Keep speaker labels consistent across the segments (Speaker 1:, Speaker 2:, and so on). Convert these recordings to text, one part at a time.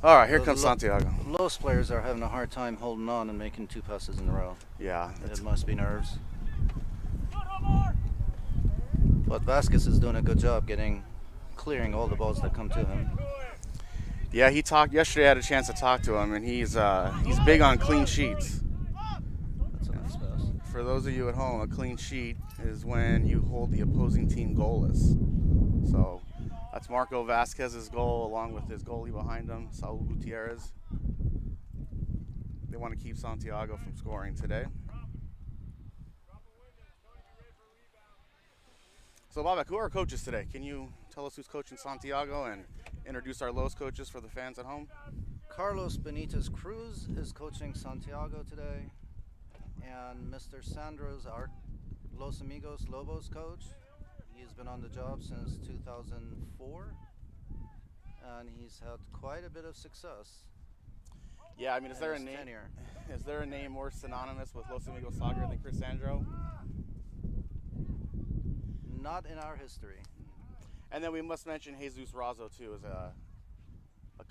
Speaker 1: All right, here comes Santiago.
Speaker 2: Lobos players are having a hard time holding on and making 2 passes in a row.
Speaker 1: Yeah.
Speaker 2: It must be nerves. But Vasquez is doing a good job clearing all the balls that come to him.
Speaker 1: Yeah, he talked yesterday. I had a chance to talk to him, and he's big on clean sheets.
Speaker 2: That's a nice pass.
Speaker 1: For those of you at home, a clean sheet is when you hold the opposing team goalless. So that's Marco Vasquez's goal, along with his goalie behind him, Saul Gutierrez. They want to keep Santiago from scoring today. So, Babak, who are our coaches today? Can you tell us who's coaching Santiago and introduce our Los coaches for the fans at home?
Speaker 2: Carlos Benitez Cruz is coaching Santiago today. And Mr. Sandro's our Los Amigos Lobos coach. He's been on the job since 2004. And he's had quite a bit of success.
Speaker 1: Yeah, I mean, is there a name more synonymous with Los Amigos soccer than Chris Sandro?
Speaker 2: Not in our history.
Speaker 1: And then we must mention Jesus Razo too, as a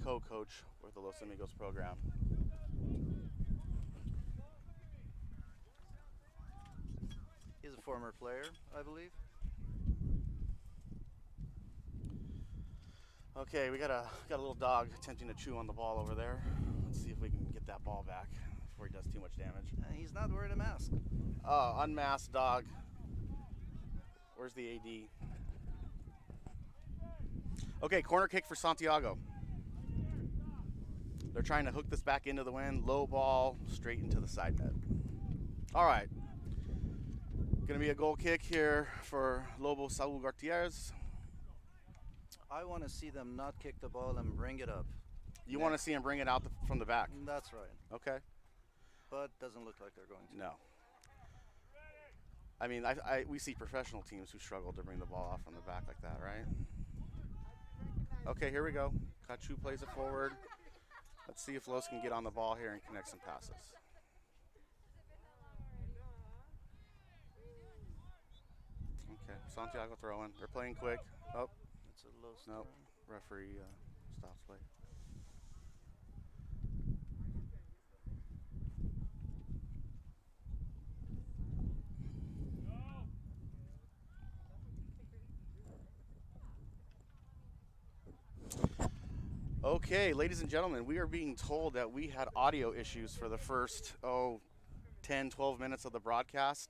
Speaker 1: co-coach with the Los Amigos program.
Speaker 2: He's a former player, I believe.
Speaker 1: Okay, we got a little dog attempting to chew on the ball over there. Let's see if we can get that ball back before he does too much damage.
Speaker 2: He's not wearing a mask.
Speaker 1: Unmasked dog. Where's the AD? Okay, corner kick for Santiago. They're trying to hook this back into the wind. Low ball, straight into the side net. All right. Going to be a goal kick here for Lobos Saul Gutierrez.
Speaker 2: I want to see them not kick the ball and bring it up.
Speaker 1: You want to see him bring it out from the back?
Speaker 2: That's right.
Speaker 1: Okay.
Speaker 2: But doesn't look like they're going to.
Speaker 1: No. I mean, we see professional teams who struggle to bring the ball off from the back like that, right? Okay, here we go. Kachu plays it forward. Let's see if Los can get on the ball here and connect some passes. Okay, Santiago throwing. They're playing quick. Oh,
Speaker 2: it's a low
Speaker 1: nope. Referee stops play. Okay, ladies and gentlemen, we are being told that we had audio issues for the first, 10, 12 minutes of the broadcast,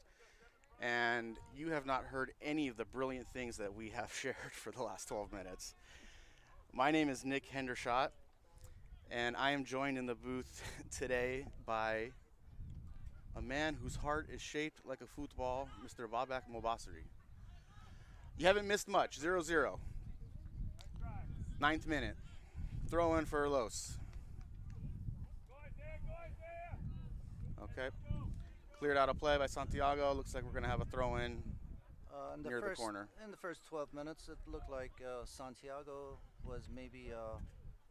Speaker 1: and you have not heard any of the brilliant things that we have shared for the last 12 minutes. My name is Nick Hendershot, and I am joined in the booth today by a man whose heart is shaped like a football, Mr. Babak Mobasiri. You haven't missed much, 0-0. 9th minute. Throw in for Los. Okay. Cleared out a play by Santiago. Looks like we're going to have a throw in near the corner.
Speaker 2: In the first 12 minutes, it looked like Santiago was maybe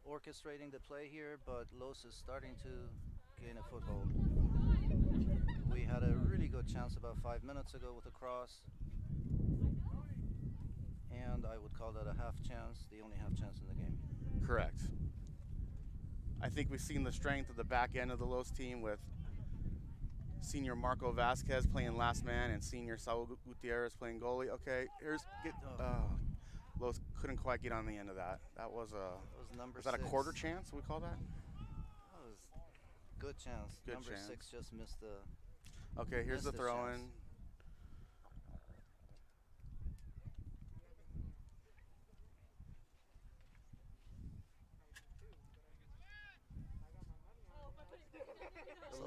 Speaker 2: orchestrating the play here, but Los is starting to gain a foothold. We had a really good chance about 5 minutes ago with a cross. And I would call that a half chance, the only half chance in the game.
Speaker 1: Correct. I think we've seen the strength of the back end of the Los team with senior Marco Vasquez playing last man and senior Saul Gutierrez playing goalie. Okay, Los couldn't quite get on the end of that. That was was that a quarter chance? We call that?
Speaker 2: That was good chance. Number 6 just missed the.
Speaker 1: Okay, here's the throw in.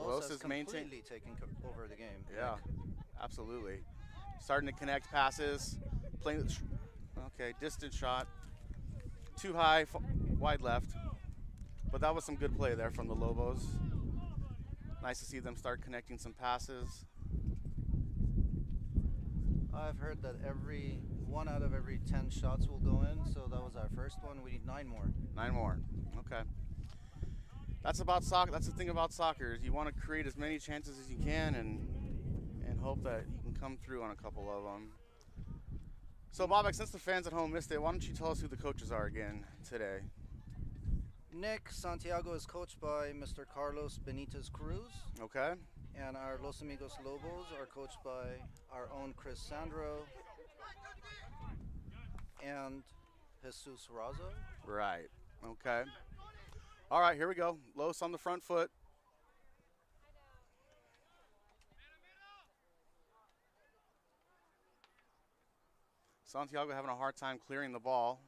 Speaker 2: Los is completely taking over the game.
Speaker 1: Yeah, absolutely. Starting to connect passes. Playing. Okay, distant shot. Too high, wide left. But that was some good play there from the Lobos. Nice to see them start connecting some passes.
Speaker 2: I've heard that 1 out of every 10 shots will go in, so that was our first one. We need 9 more.
Speaker 1: 9 more. Okay. That's about soccer. That's the thing about soccer is you want to create as many chances as you can and hope that you can come through on a couple of them. So, Babak, since the fans at home missed it, why don't you tell us who the coaches are again today?
Speaker 2: Nick, Santiago is coached by Mr. Carlos Benitez Cruz,
Speaker 1: Okay.
Speaker 2: and our Los Amigos Lobos are coached by our own Chris Sandro and Jesus Razo.
Speaker 1: Right. Okay. All right, here we go. Los on the front foot. Santiago having a hard time clearing the ball.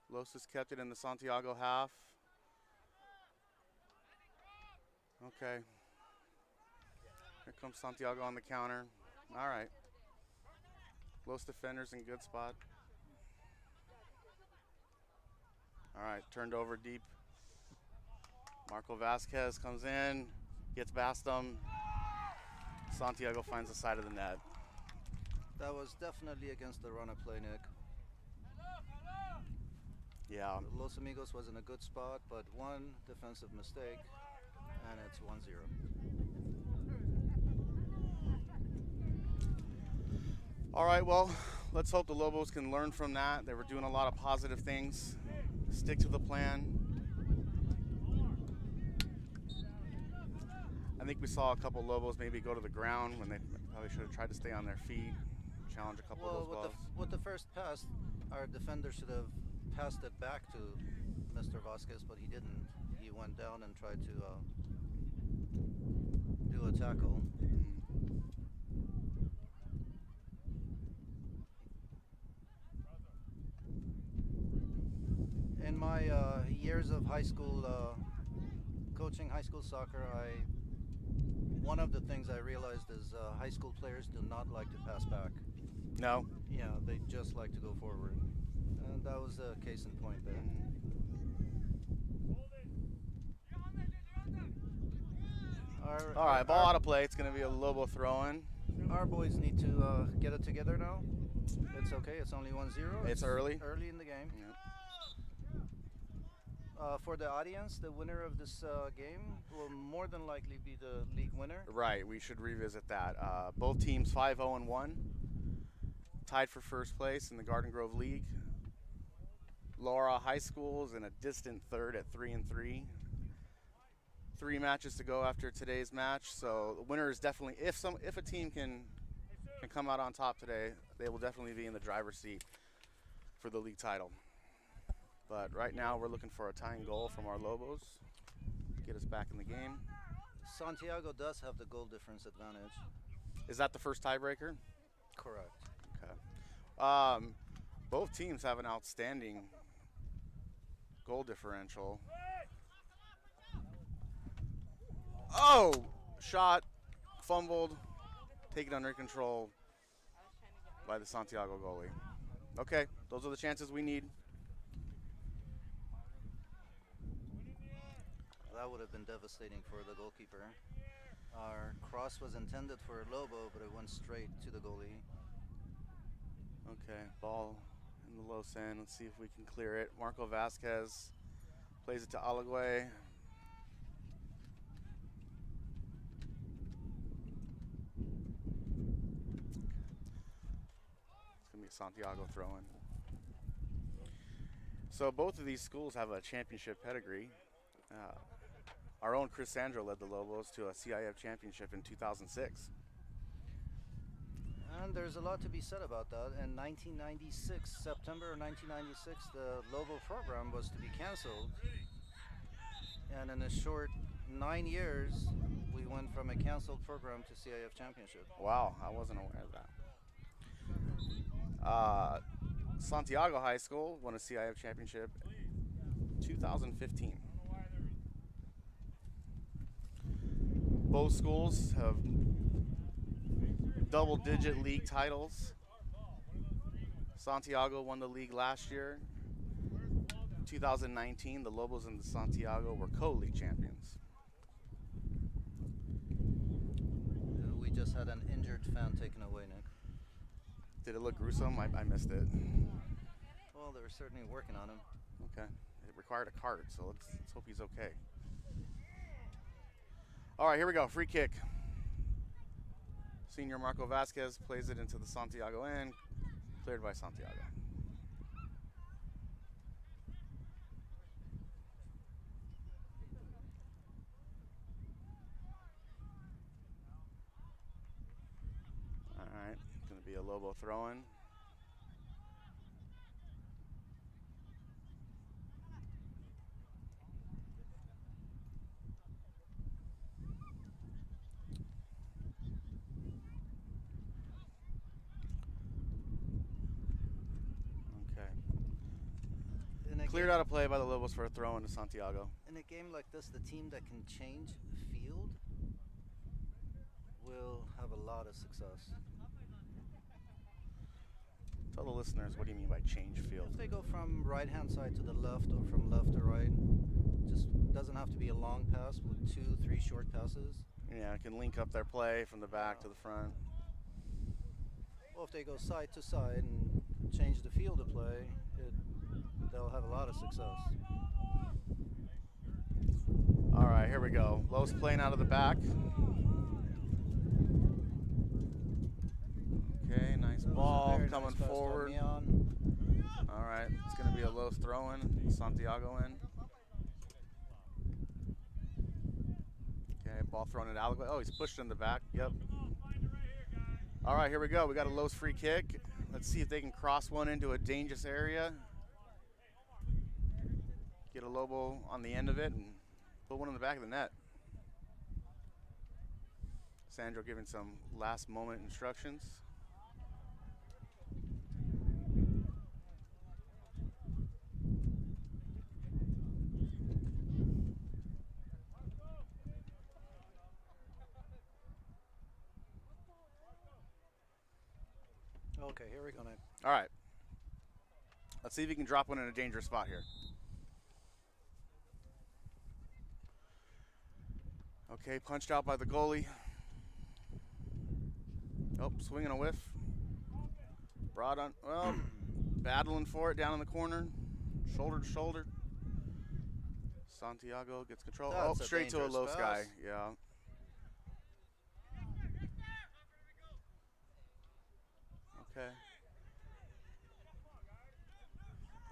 Speaker 1: Los has kept it in the Santiago half. Okay. Here comes Santiago on the counter. All right. Los defenders in good spot. All right, turned over deep. Marco Vasquez comes in, gets past him. Santiago finds the side of the net.
Speaker 2: That was definitely against the run of play, Nick.
Speaker 1: Yeah.
Speaker 2: Los Amigos was in a good spot, but one defensive mistake, and it's 1-0.
Speaker 1: All right, well, let's hope the Lobos can learn from that. They were doing a lot of positive things. Stick to the plan. I think we saw a couple Lobos maybe go to the ground when they probably should have tried to stay on their feet, challenge a couple of those balls.
Speaker 2: With the first pass, our defender should have passed it back to Mr. Vasquez, but he didn't. He went down and tried to do a tackle. In my years of high school coaching high school soccer, one of the things I realized is high school players do not like to pass back.
Speaker 1: No?
Speaker 2: Yeah, they just like to go forward. And that was a case in point there.
Speaker 1: All right, ball out of play. It's going to be a Lobo throw-in.
Speaker 2: Our boys need to get it together now. It's okay. It's only 1-0.
Speaker 1: It's early.
Speaker 2: Early in the game.
Speaker 1: Yep.
Speaker 2: For the audience, the winner of this game will more than likely be the league winner.
Speaker 1: Right, we should revisit that. Both teams 5-0-1, tied for first place in the Garden Grove League. Laura High School is in a distant third at 3-3. 3 matches to go after today's match, so the winner is definitely, if a team can come out on top today, they will definitely be in the driver's seat for the league title. But right now we're looking for a tying goal from our Lobos, get us back in the game.
Speaker 2: Santiago does have the goal difference advantage.
Speaker 1: Is that the first tiebreaker?
Speaker 2: Correct.
Speaker 1: Okay. Both teams have an outstanding goal differential. Oh! Shot, fumbled, taken under control by the Santiago goalie. Okay, those are the chances we need.
Speaker 2: That would have been devastating for the goalkeeper. Our cross was intended for Lobo, but it went straight to the goalie.
Speaker 1: Okay, ball in the low end. Let's see if we can clear it. Marco Vasquez plays it to Alaguay. It's going to be Santiago throwing. So both of these schools have a championship pedigree. Our own Chris Sandro led the Lobos to a CIF championship in 2006.
Speaker 2: And there's a lot to be said about that. In 1996, September 1996, the Lobo program was to be canceled. And in a short 9 years, we went from a canceled program to CIF championship.
Speaker 1: Wow, I wasn't aware of that. Santiago High School won a CIF championship 2015. Both schools have double-digit league titles. Santiago won the league last year. 2019, the Lobos and the Santiago were co-league champions.
Speaker 2: We just had an injured fan taken away, Nick.
Speaker 1: Did it look gruesome? I missed it.
Speaker 2: Well, they were certainly working on him.
Speaker 1: Okay. It required a cart, so let's hope he's okay. All right, here we go. Free kick. Senior Marco Vasquez plays it into the Santiago end. Cleared by Santiago. Be a Lobo throw-in. Cleared out a play by the Lobos for a throw into Santiago.
Speaker 2: In a game like this, the team that can change field will have a lot of success.
Speaker 1: Tell the listeners, what do you mean by change field?
Speaker 2: If they go from right-hand side to the left or from left to right, just doesn't have to be a long pass with 2-3 short passes.
Speaker 1: Yeah, can link up their play from the back to the front.
Speaker 2: Well, if they go side to side and change the field of play, they'll have a lot of success.
Speaker 1: All right, here we go. Lowe's playing out of the back. Okay, nice ball coming forward. All right, it's going to be a Lowe's throw-in. Santiago in. Okay, ball thrown at alleyway. Oh, he's pushed in the back. Yep. All right, here we go. We got a Lowe's free kick. Let's see if they can cross one into a dangerous area. Get a Lobo on the end of it and put one in the back of the net. Sandro giving some last moment instructions.
Speaker 2: Okay, here we go, Nick.
Speaker 1: All right. Let's see if he can drop one in a dangerous spot here. Okay, punched out by the goalie. Oh, swinging a whiff. Brought on, well, battling for it down in the corner. Shoulder to shoulder. Santiago gets control.
Speaker 2: That's
Speaker 1: straight to a low
Speaker 2: pass.
Speaker 1: sky. Yeah. Okay.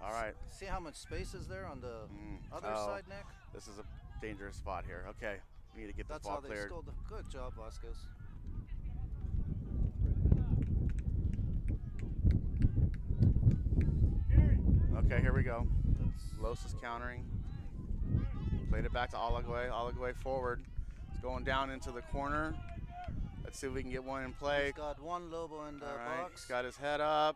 Speaker 1: All right.
Speaker 2: See how much space is there on the other side, Nick?
Speaker 1: This is a dangerous spot here. Okay. We need to get this ball cleared.
Speaker 2: That's how they stole. Good job, Vasquez.
Speaker 1: Okay, here we go. Los is countering. Played it back to Alaguay. Alaguay forward. It's going down into the corner. Let's see if we can get one in play.
Speaker 2: He's got one Lobo in the box.
Speaker 1: He's got his head up.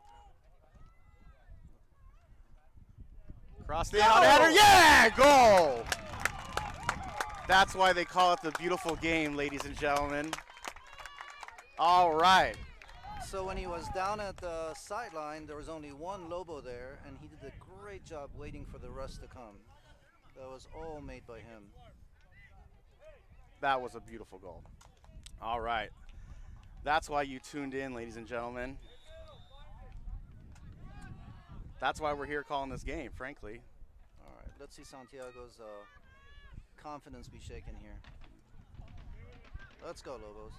Speaker 1: Cross the out header. Yeah, goal! That's why they call it the beautiful game, ladies and gentlemen. All right.
Speaker 2: So when he was down at the sideline, there was only one Lobo there, and he did a great job waiting for the rest to come. That was all made by him.
Speaker 1: That was a beautiful goal. All right. That's why you tuned in, ladies and gentlemen. That's why we're here calling this game, frankly.
Speaker 2: All right. Let's see Santiago's confidence be shaken here. Let's go, Lobos.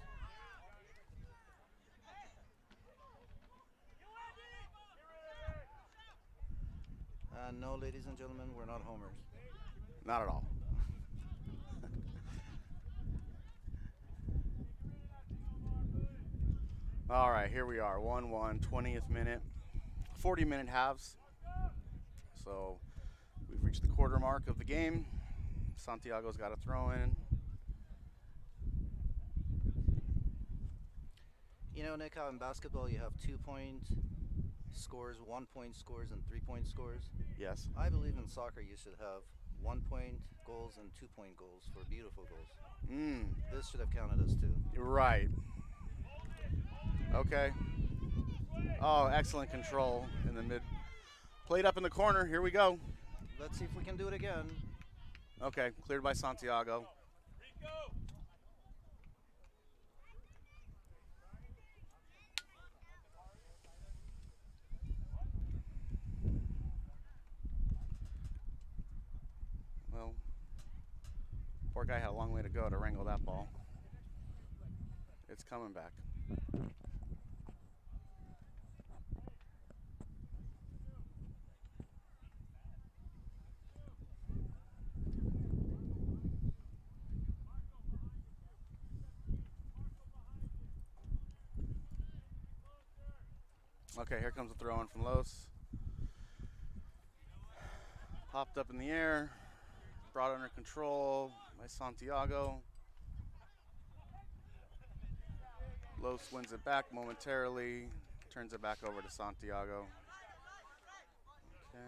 Speaker 2: No, ladies and gentlemen, we're not homers.
Speaker 1: Not at all. All right, here we are, 1-1, 20th minute, 40-minute halves. So we've reached the quarter mark of the game. Santiago's got a throw in.
Speaker 2: You know, Nick, how in basketball you have 2-point scores, 1-point scores, and 3-point scores?
Speaker 1: Yes.
Speaker 2: I believe in soccer you should have 1-point goals and 2-point goals for beautiful goals. This should have counted as 2.
Speaker 1: Right. Okay. Oh, excellent control in the mid. Played up in the corner. Here we go.
Speaker 2: Let's see if we can do it again.
Speaker 1: Okay, cleared by Santiago. Well, poor guy had a long way to go to wrangle that ball. It's coming back. Okay, here comes the throw in from Los. Popped up in the air, brought under control by Santiago. Los wins it back momentarily, turns it back over to Santiago. Okay.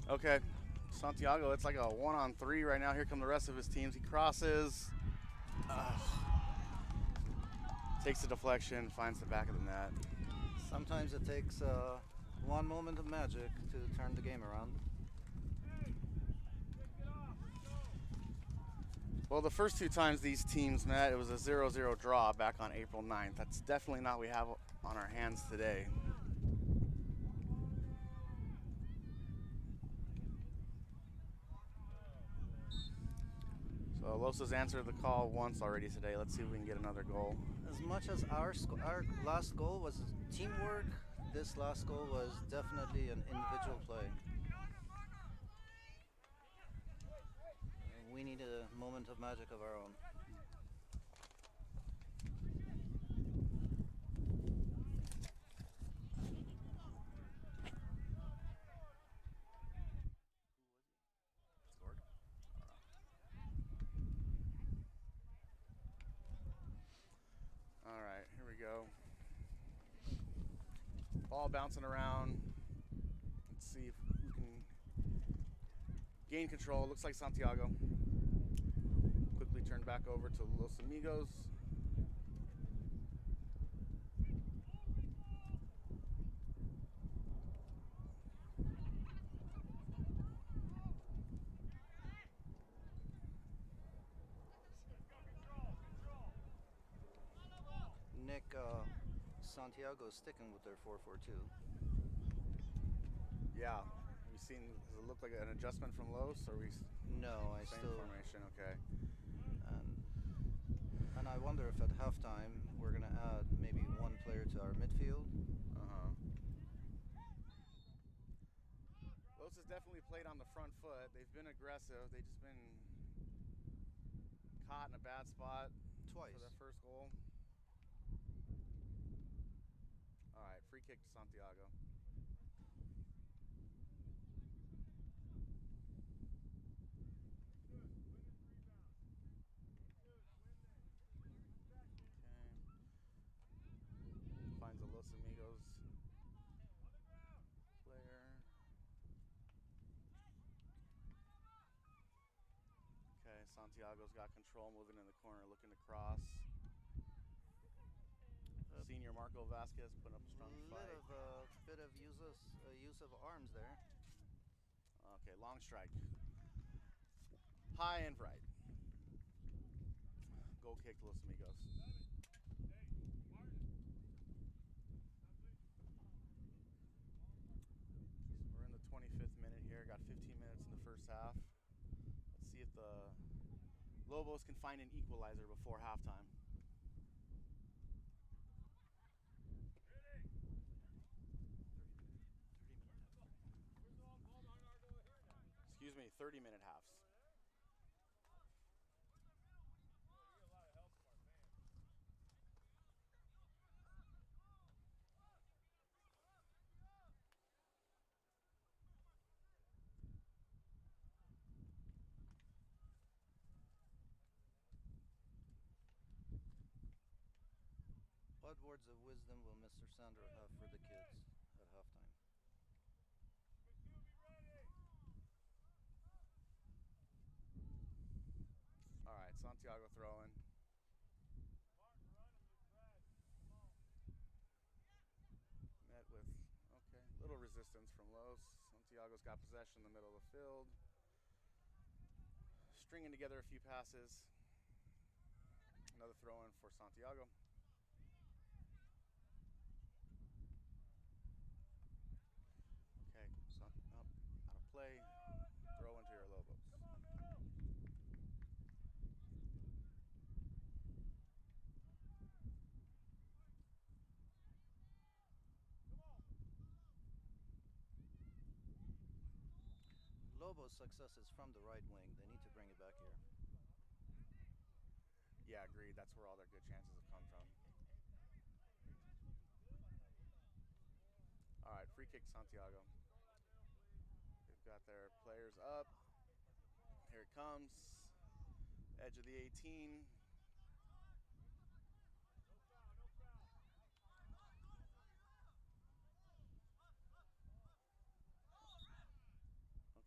Speaker 1: Okay, Santiago, it's like a 1-on-3 right now. Here come the rest of his teams. He crosses. Takes the deflection, finds the back of the net.
Speaker 2: Sometimes it takes one moment of magic to turn the game around.
Speaker 1: Well, the first 2 times these teams met, it was a 0-0 draw back on April 9th. That's definitely not what we have on our hands today. So Los has answered the call once already today. Let's see if we can get another goal.
Speaker 2: As much as our last goal was teamwork, this last goal was definitely an individual play. We need a moment of magic of our own.
Speaker 1: Scored? All right, here we go. Ball bouncing around. Let's see if we can gain control. Looks like Santiago. Quickly turned back over to Los Amigos.
Speaker 2: Nick, Santiago is sticking with their 4-4-2.
Speaker 1: Yeah. Have you seen, does it look like an adjustment from Los? Or are we
Speaker 2: No, I
Speaker 1: same
Speaker 2: still.
Speaker 1: formation? Okay.
Speaker 2: And I wonder if at halftime we're going to add maybe one player to our midfield.
Speaker 1: Los has definitely played on the front foot. They've been aggressive. They've just been caught in a bad spot
Speaker 2: Twice.
Speaker 1: for their first goal. All right, free kick to Santiago. Finds a Los Amigos player. Okay, Santiago's got control, moving in the corner, looking to cross. Senior Marco Vasquez putting up a strong fight.
Speaker 2: Bit of use of arms there.
Speaker 1: Okay, long strike. High and right. Goal kick to Los Amigos. We're in the 25th minute here. Got 15 minutes in the first half. Let's see if the Lobos can find an equalizer before halftime. Excuse me, 30-minute halves.
Speaker 2: What words of wisdom will Mr. Sandro have for the kids at halftime?
Speaker 1: All right, Santiago throwing. Met with, okay, little resistance from Los. Santiago's got possession in the middle of the field. Stringing together a few passes. Another throw in for Santiago. Okay, so up, out of play. Throw into your Lobos.
Speaker 2: Lobos' success is from the right wing. They need to bring it back here.
Speaker 1: Yeah, agreed. That's where all their good chances have come from. All right, free kick Santiago. They've got their players up. Here it comes. Edge of the 18.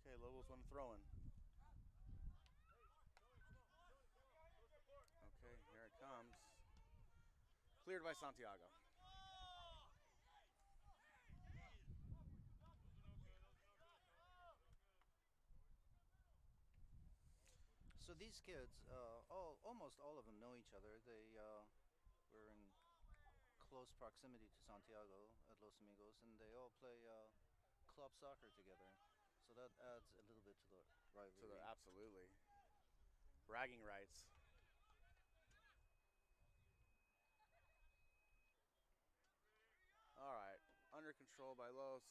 Speaker 1: Okay, Lobos want to throw in. Okay, here it comes. Cleared by Santiago.
Speaker 2: So these kids, almost all of them know each other. They were in close proximity to Santiago at Los Amigos, and they all play club soccer together. So that adds a little bit to the rivalry.
Speaker 1: Absolutely. Bragging rights. All right, under control by Los.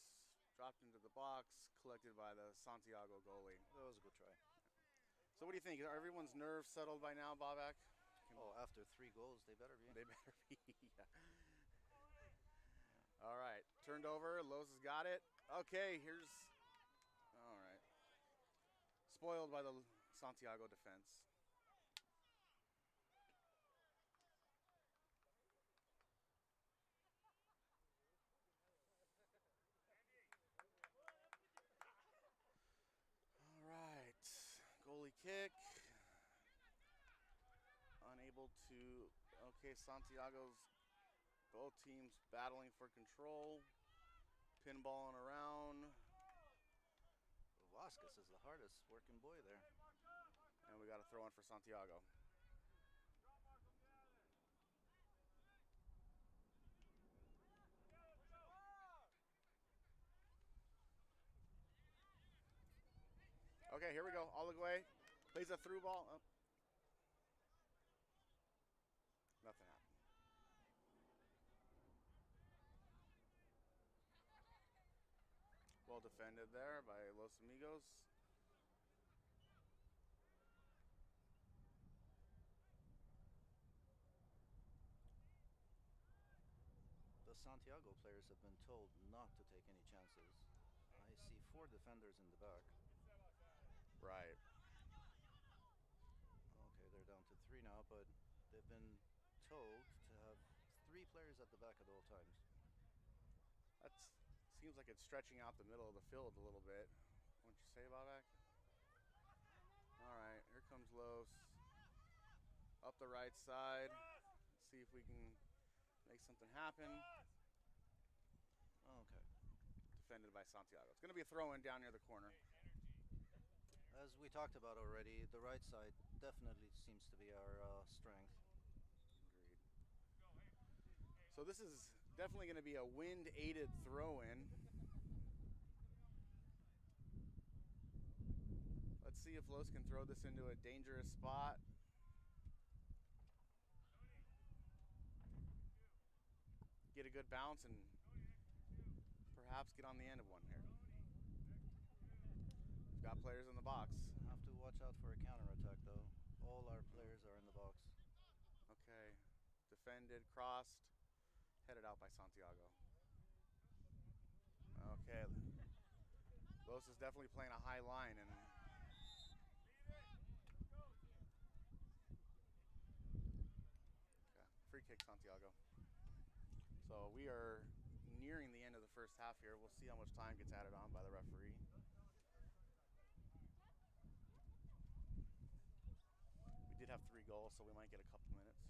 Speaker 1: Dropped into the box, collected by the Santiago goalie.
Speaker 2: That was a good try.
Speaker 1: So what do you think? Are everyone's nerves settled by now, Bobak?
Speaker 2: After 3 goals, they better be.
Speaker 1: They better be. Yeah. All right, turned over. Los has got it. Okay, here's. All right. Spoiled by the Santiago defense. All right, goalie kick. Unable to. Okay, Santiago's. Both teams battling for control. Pinballing around.
Speaker 2: Vasquez is the hardest working boy there.
Speaker 1: And we got to throw in for Santiago. Okay, here we go. All the way. Plays a through ball. Oh. Nothing happened. Well defended there by Los Amigos.
Speaker 2: The Santiago players have been told not to take any chances. I see 4 defenders in the back.
Speaker 1: Right.
Speaker 2: Okay, they're down to 3 now, but they've been told to have 3 players at the back at all times.
Speaker 1: That seems like it's stretching out the middle of the field a little bit. Wouldn't you say, Bobak? All right, here comes Los. Up the right side. See if we can make something happen.
Speaker 2: Okay.
Speaker 1: Defended by Santiago. It's going to be a throw-in down near the corner.
Speaker 2: As we talked about already, the right side definitely seems to be our strength.
Speaker 1: Agreed. So this is definitely going to be a wind-aided throw-in. Let's see if Los can throw this into a dangerous spot. Get a good bounce and perhaps get on the end of one here. We've got players in the box.
Speaker 2: Have to watch out for a counterattack though. All our players are in the box.
Speaker 1: Okay, defended, crossed, headed out by Santiago. Okay, Los is definitely playing a high line and okay, free kick Santiago. So we are nearing the end of the first half here. We'll see how much time gets added on by the referee. We did have 3 goals, so we might get a couple minutes.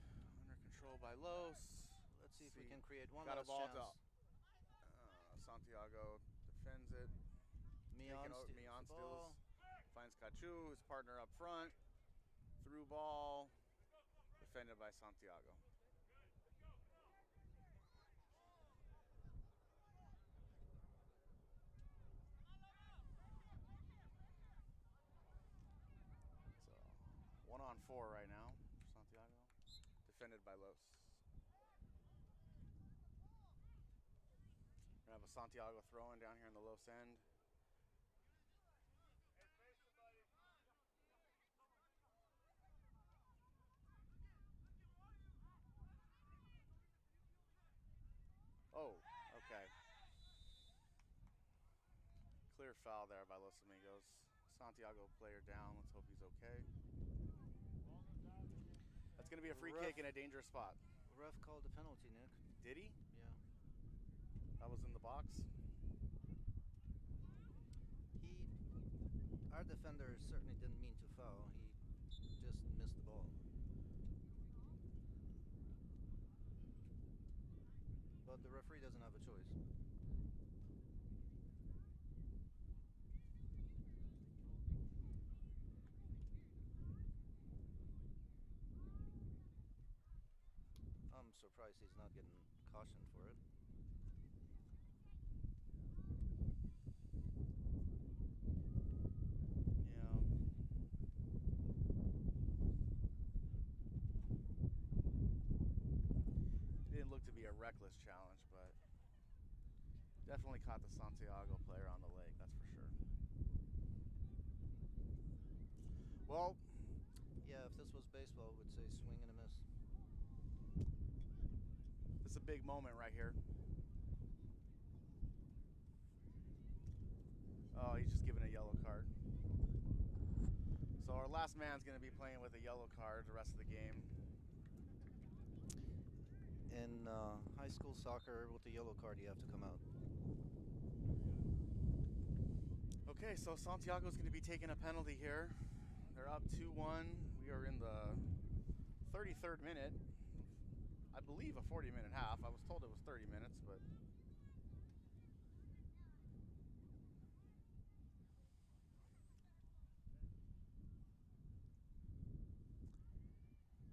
Speaker 1: Okay, under control by Los.
Speaker 2: Let's see if we can create one
Speaker 1: got
Speaker 2: last
Speaker 1: a ball
Speaker 2: chance.
Speaker 1: to Santiago defends it.
Speaker 2: Mian
Speaker 1: steals. Finds Cachu, his partner up front. Through ball. Defended by Santiago. So 1-on-4 right now for Santiago. Defended by Los. Santiago throwing down here in the low end. Oh, okay. Clear foul there by Los Amigos. Santiago player down. Let's hope he's okay. That's going to be a free kick in a dangerous spot.
Speaker 2: Ref called the penalty, Nick.
Speaker 1: Did he?
Speaker 2: Yeah.
Speaker 1: That was in the box.
Speaker 2: Our defender certainly didn't mean to foul. He just missed the ball. But the referee doesn't have a choice. I'm surprised he's not getting cautioned for it.
Speaker 1: Yeah. It didn't look to be a reckless challenge, but definitely caught the Santiago player on the leg, that's for sure. Well,
Speaker 2: yeah, if this was baseball, I would say swing and a miss.
Speaker 1: It's a big moment right here. Oh, he's just given a yellow card. So our last man's going to be playing with a yellow card the rest of the game.
Speaker 2: In high school soccer, with the yellow card, you have to come out.
Speaker 1: Okay, so Santiago's going to be taking a penalty here. They're up 2-1. We are in the 33rd minute. I believe a 40-minute half. I was told it was 30 minutes, but...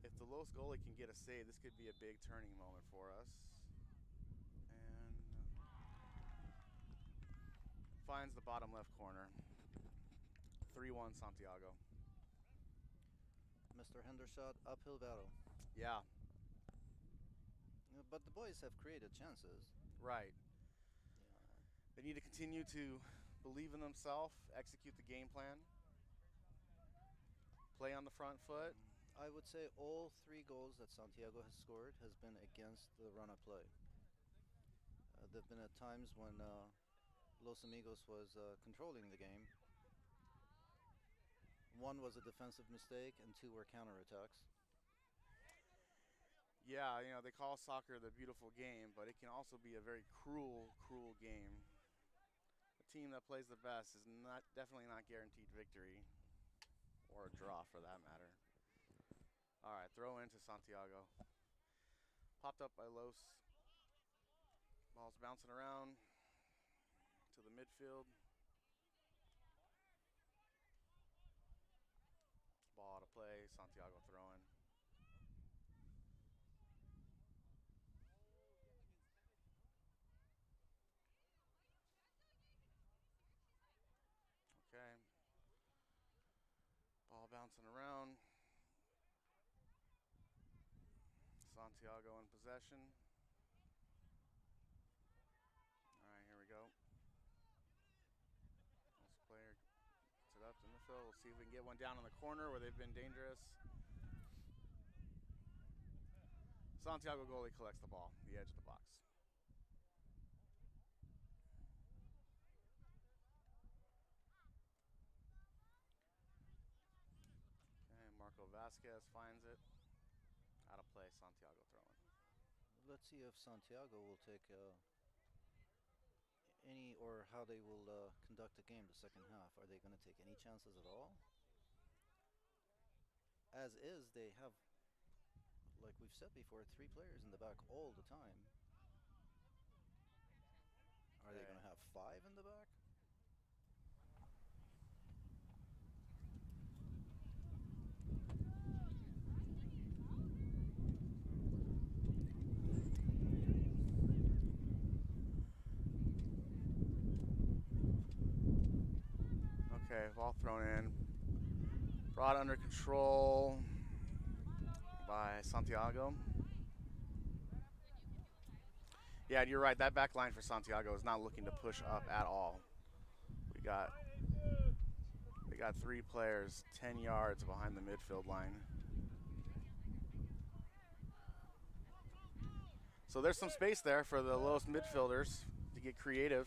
Speaker 1: if the Los goalie can get a save, this could be a big turning moment for us. And finds the bottom left corner. 3-1 Santiago.
Speaker 2: Mr. Hendershot, uphill battle.
Speaker 1: Yeah.
Speaker 2: But the boys have created chances.
Speaker 1: Right.
Speaker 2: Yeah.
Speaker 1: They need to continue to believe in themselves, execute the game plan, play on the front foot.
Speaker 2: I would say all 3 goals that Santiago has scored has been against the run-up play. There have been at times when Los Amigos was controlling the game. 1 was a defensive mistake and 2 were counterattacks.
Speaker 1: Yeah, you know, they call soccer the beautiful game, but it can also be a very cruel, cruel game. The team that plays the best is definitely not guaranteed victory, or a draw for that matter. All right, throw into Santiago. Popped up by Los. Ball's bouncing around to the midfield. Ball to play, Santiago throwing. Okay. Ball bouncing around. Santiago in possession. All right, here we go. This player gets it up to midfield. We'll see if we can get one down in the corner where they've been dangerous. Santiago goalie collects the ball, the edge of the box. Okay, Marco Vasquez finds it. Out of play, Santiago throwing.
Speaker 2: Let's see if Santiago will take any, or how they will conduct the game the second half. Are they going to take any chances at all? As is, they have, like we've said before, 3 players in the back all the time. Are they going to have 5 in the back?
Speaker 1: Okay, ball thrown in. Brought under control by Santiago. Yeah, you're right. That back line for Santiago is not looking to push up at all. They got 3 players 10 yards behind the midfield line. So there's some space there for the lowest midfielders to get creative.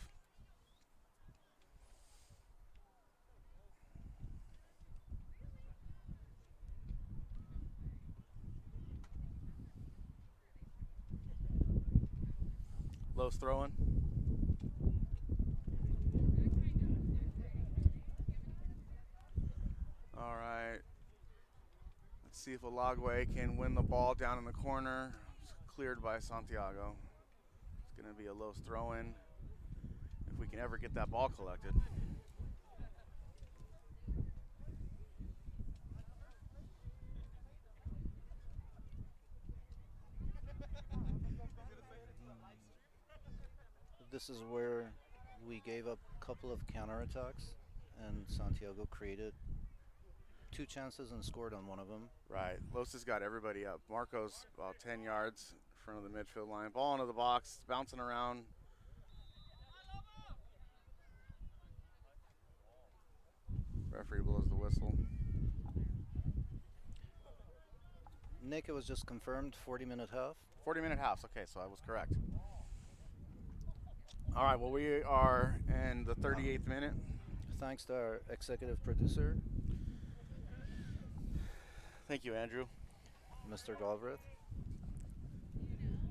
Speaker 1: Lowe's throwing. All right. Let's see if Olagwe can win the ball down in the corner. It's cleared by Santiago. It's going to be a Lowe's throw-in if we can ever get that ball collected.
Speaker 2: This is where we gave up a couple of counterattacks, and Santiago created 2 chances and scored on one of them.
Speaker 1: Right. Los has got everybody up. Marco's about 10 yards in front of the midfield line. Ball into the box. It's bouncing around. Referee blows the whistle.
Speaker 2: Nick, it was just confirmed, 40-minute half.
Speaker 1: 40-minute halves. Okay, so I was correct. All right, well, we are in the 38th minute.
Speaker 2: Thanks to our executive producer,
Speaker 1: Thank you, Andrew.
Speaker 2: Mr. Galbraith.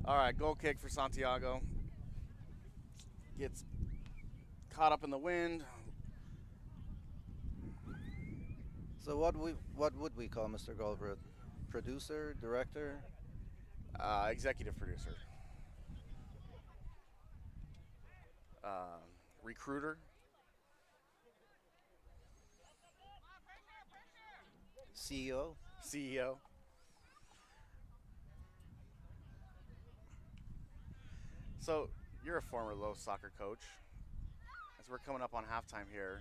Speaker 1: All right, goal kick for Santiago. Gets caught up in the wind.
Speaker 2: So what would we call Mr. Galbraith? Producer, director?
Speaker 1: Executive producer. Recruiter.
Speaker 2: CEO?
Speaker 1: CEO. So you're a former Lowe's soccer coach. As we're coming up on halftime here,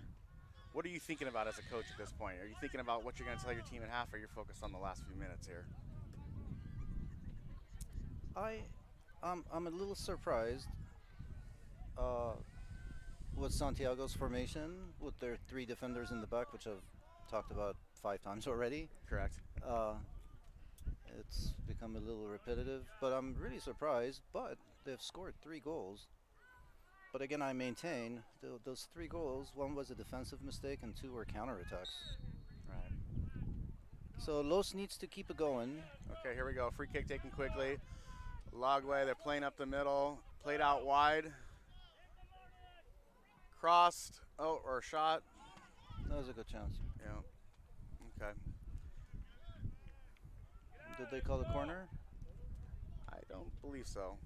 Speaker 1: what are you thinking about as a coach at this point? Are you thinking about what you're going to tell your team at half, or you're focused on the last few minutes here?
Speaker 2: I'm a little surprised with Santiago's formation, with their 3 defenders in the back, which I've talked about 5 times already.
Speaker 1: Correct.
Speaker 2: It's become a little repetitive, but I'm really surprised. But they've scored 3 goals. But again, I maintain those 3 goals, 1 was a defensive mistake and 2 were counterattacks.
Speaker 1: Right.
Speaker 2: So Los needs to keep it going.
Speaker 1: Okay, here we go. Free kick taken quickly. Logway, they're playing up the middle. Played out wide. Crossed. Oh, or shot.
Speaker 2: That was a good chance.
Speaker 1: Yeah. Okay.
Speaker 2: Did they call the corner?
Speaker 1: I don't believe so.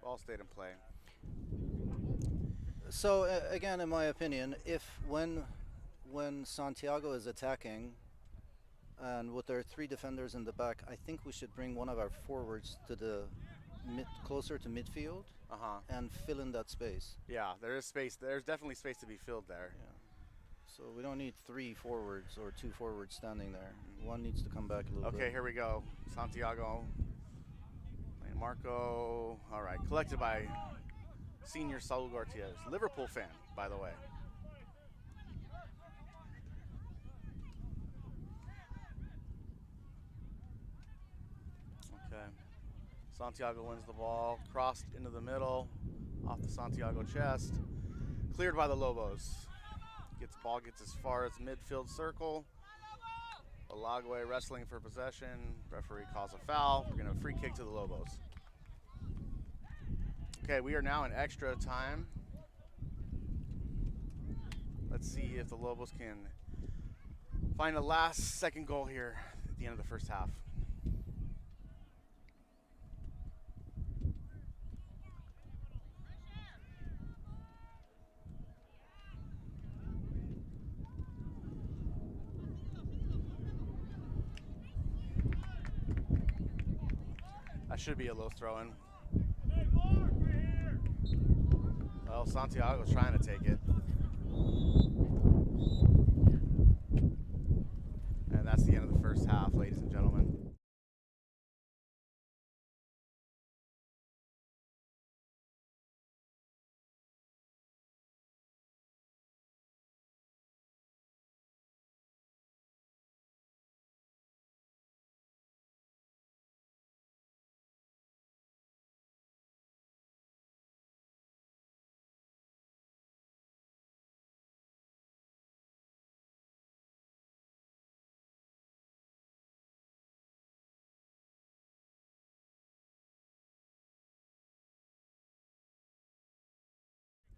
Speaker 1: Ball stayed in play.
Speaker 2: So again, in my opinion, if when Santiago is attacking, and with their 3 defenders in the back, I think we should bring one of our forwards to the closer to midfield and fill in that space.
Speaker 1: Yeah, there is space. There's definitely space to be filled there.
Speaker 2: Yeah. So we don't need 3 forwards or 2 forwards standing there. One needs to come back a little bit.
Speaker 1: Okay, here we go. Santiago. And Marco. All right, collected by senior Saul Gartiez. Liverpool fan, by the way. Okay. Santiago wins the ball. Crossed into the middle. Off the Santiago chest. Cleared by the Lobos. Ball gets as far as midfield circle. Olagwe wrestling for possession. Referee calls a foul. We're going to free kick to the Lobos. Okay, we are now in extra time. Let's see if the Lobos can find a last second goal here at the end of the first half. That should be a low throw-in. Well, Santiago's trying to take it. And that's the end of the first half, ladies and gentlemen.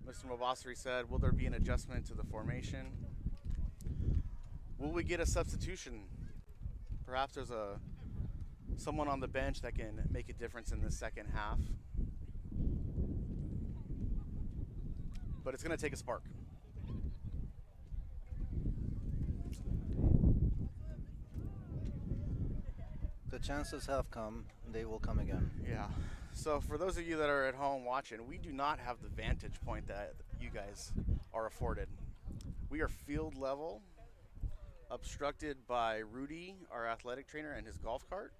Speaker 1: Mr. Mobasri said, will there be an adjustment to the formation? Will we get a substitution? Perhaps there's someone on the bench that can make a difference in the second half. But it's going to take a spark.
Speaker 2: The chances have come, they will come again.
Speaker 1: Yeah. So for those of you that are at home watching, we do not have the vantage point that you guys are afforded. We are field level, obstructed by Rudy, our athletic trainer, and his golf cart.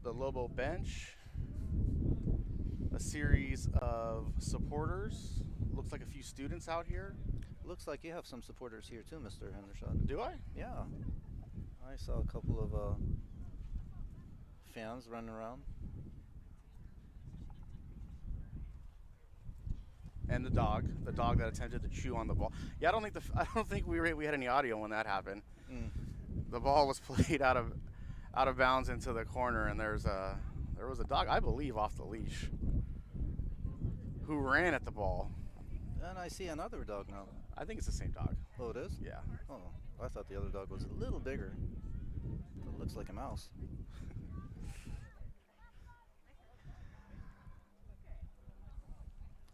Speaker 1: The Lobo bench, a series of supporters. Looks like a few students out here.
Speaker 2: Looks like you have some supporters here too, Mr. Henderson.
Speaker 1: Do I?
Speaker 2: Yeah. I saw a couple of fans running around.
Speaker 1: And the dog that attempted to chew on the ball. Yeah, I don't think we had any audio when that happened. The ball was played out of bounds into the corner, and there was a dog, I believe, off the leash, who ran at the ball.
Speaker 2: And I see another dog now.
Speaker 1: I think it's the same dog.
Speaker 2: Oh, it is?
Speaker 1: Yeah.
Speaker 2: Oh, I thought the other dog was a little bigger. It looks like a mouse.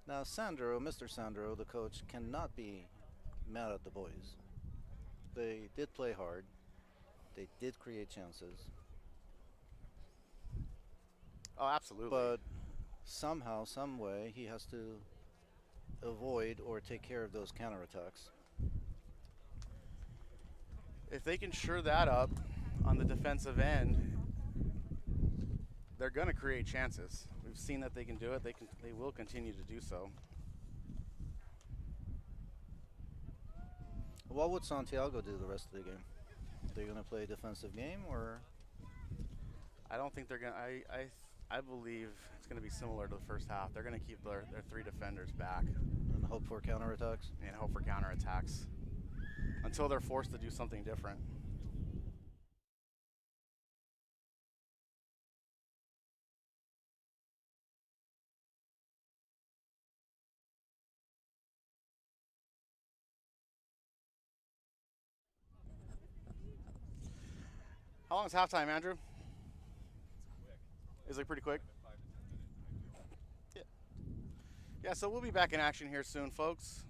Speaker 2: Now, Mr. Sandro, the coach, cannot be mad at the boys. They did play hard. They did create chances.
Speaker 1: Oh, absolutely.
Speaker 2: But somehow, some way, he has to avoid or take care of those counterattacks.
Speaker 1: If they can shore that up on the defensive end, they're going to create chances. We've seen that they can do it. They will continue to do so.
Speaker 2: What would Santiago do the rest of the game? They're going to play a defensive game, or?
Speaker 1: I don't think they're going to. I believe it's going to be similar to the first half. They're going to keep their three defenders back.
Speaker 2: And hope for counterattacks?
Speaker 1: And hope for counterattacks until they're forced to do something different. How long is halftime, Andrew? Is it pretty quick? Yeah. Yeah, so we'll be back in action here soon, folks.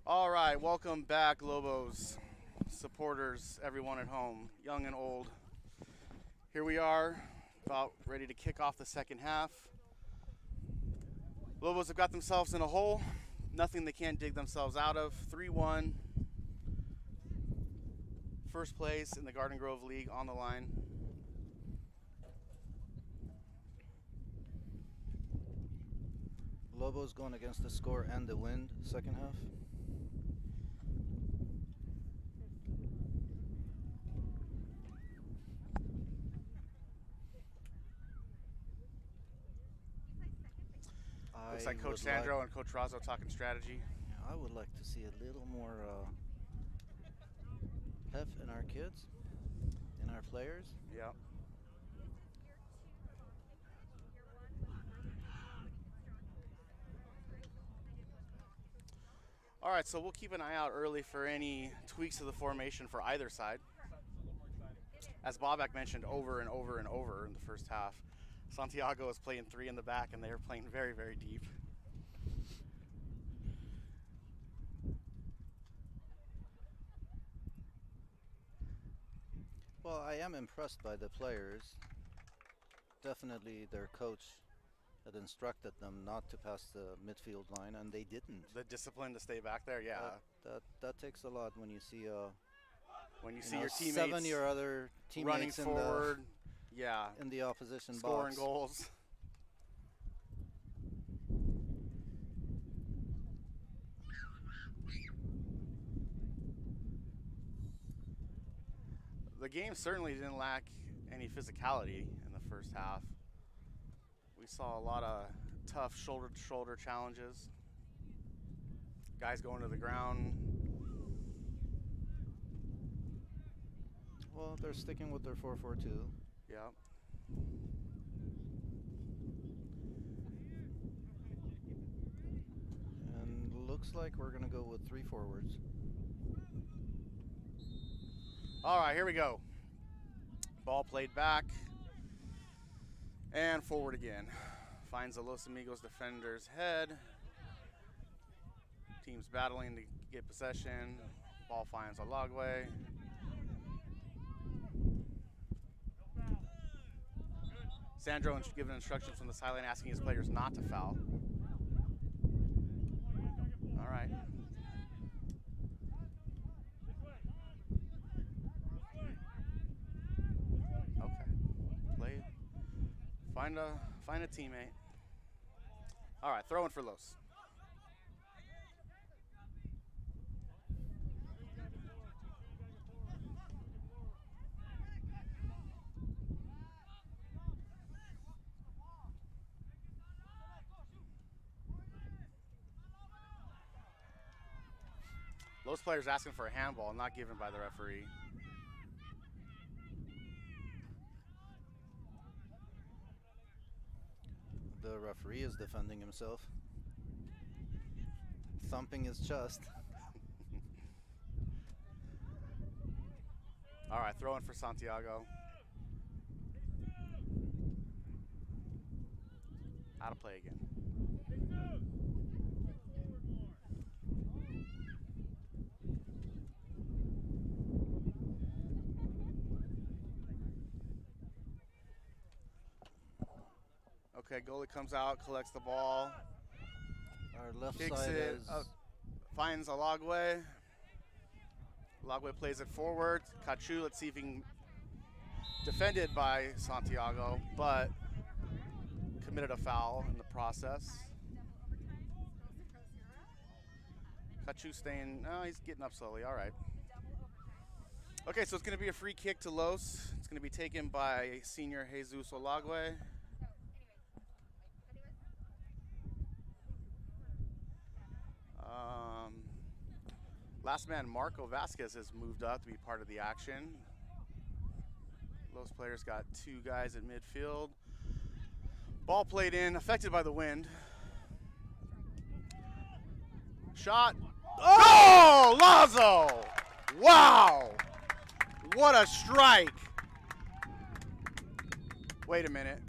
Speaker 1: All right, welcome back, Lobos supporters, everyone at home, young and old. Here we are, about ready to kick off the second half. Lobos have got themselves in a hole, nothing they can't dig themselves out of. 3-1, first place in the Garden Grove League on the line.
Speaker 2: Lobos going against the score and the wind, second half.
Speaker 1: Looks like Coach Sandro and Coach Razzo talking strategy.
Speaker 2: I would like to see a little more heft in our kids, in our players.
Speaker 1: Yeah. All right, so we'll keep an eye out early for any tweaks to the formation for either side. As Bobak mentioned over and over and over in the first half, Santiago is playing 3 in the back, and they are playing very, very deep.
Speaker 2: Well, I am impressed by the players. Definitely their coach had instructed them not to pass the midfield line, and they didn't.
Speaker 1: The discipline to stay back there, yeah.
Speaker 2: That takes a lot when you see
Speaker 1: when you see your
Speaker 2: 7
Speaker 1: teammates
Speaker 2: your other
Speaker 1: running
Speaker 2: teammates
Speaker 1: forward, yeah,
Speaker 2: in the opposition
Speaker 1: scoring
Speaker 2: box.
Speaker 1: goals. The game certainly didn't lack any physicality in the first half. We saw a lot of tough shoulder-to-shoulder challenges. Guys going to the ground.
Speaker 2: Well, they're sticking with their 4-4-2.
Speaker 1: Yeah.
Speaker 2: And looks like we're going to go with 3 forwards.
Speaker 1: All right, here we go. Ball played back. And forward again. Finds the Los Amigos defender's head. Team's battling to get possession. Ball finds Alagwe. Sandro given instructions from the sideline asking his players not to foul. All right. Find a teammate. All right, throwing for Los. Los players asking for a handball, not given by the referee.
Speaker 2: The referee is defending himself, thumping his chest.
Speaker 1: All right, throwing for Santiago. How to play again. Okay, goalie comes out, collects the ball.
Speaker 2: Our left
Speaker 1: kicks
Speaker 2: side
Speaker 1: it,
Speaker 2: is
Speaker 1: finds Alagwe. Alagwe plays it forward. Kachu, let's see if he can, defended by Santiago, but committed a foul in the process. Kachu staying, no, he's getting up slowly, all right. Okay, so it's gonna be a free kick to Los. It's gonna be taken by senior Jesus Alagwe. Last man Marco Vasquez has moved up to be part of the action. Los players got 2 guys at midfield. Ball played in, affected by the wind. Shot. Oh, Lazo! Wow! What a strike! Wait a minute.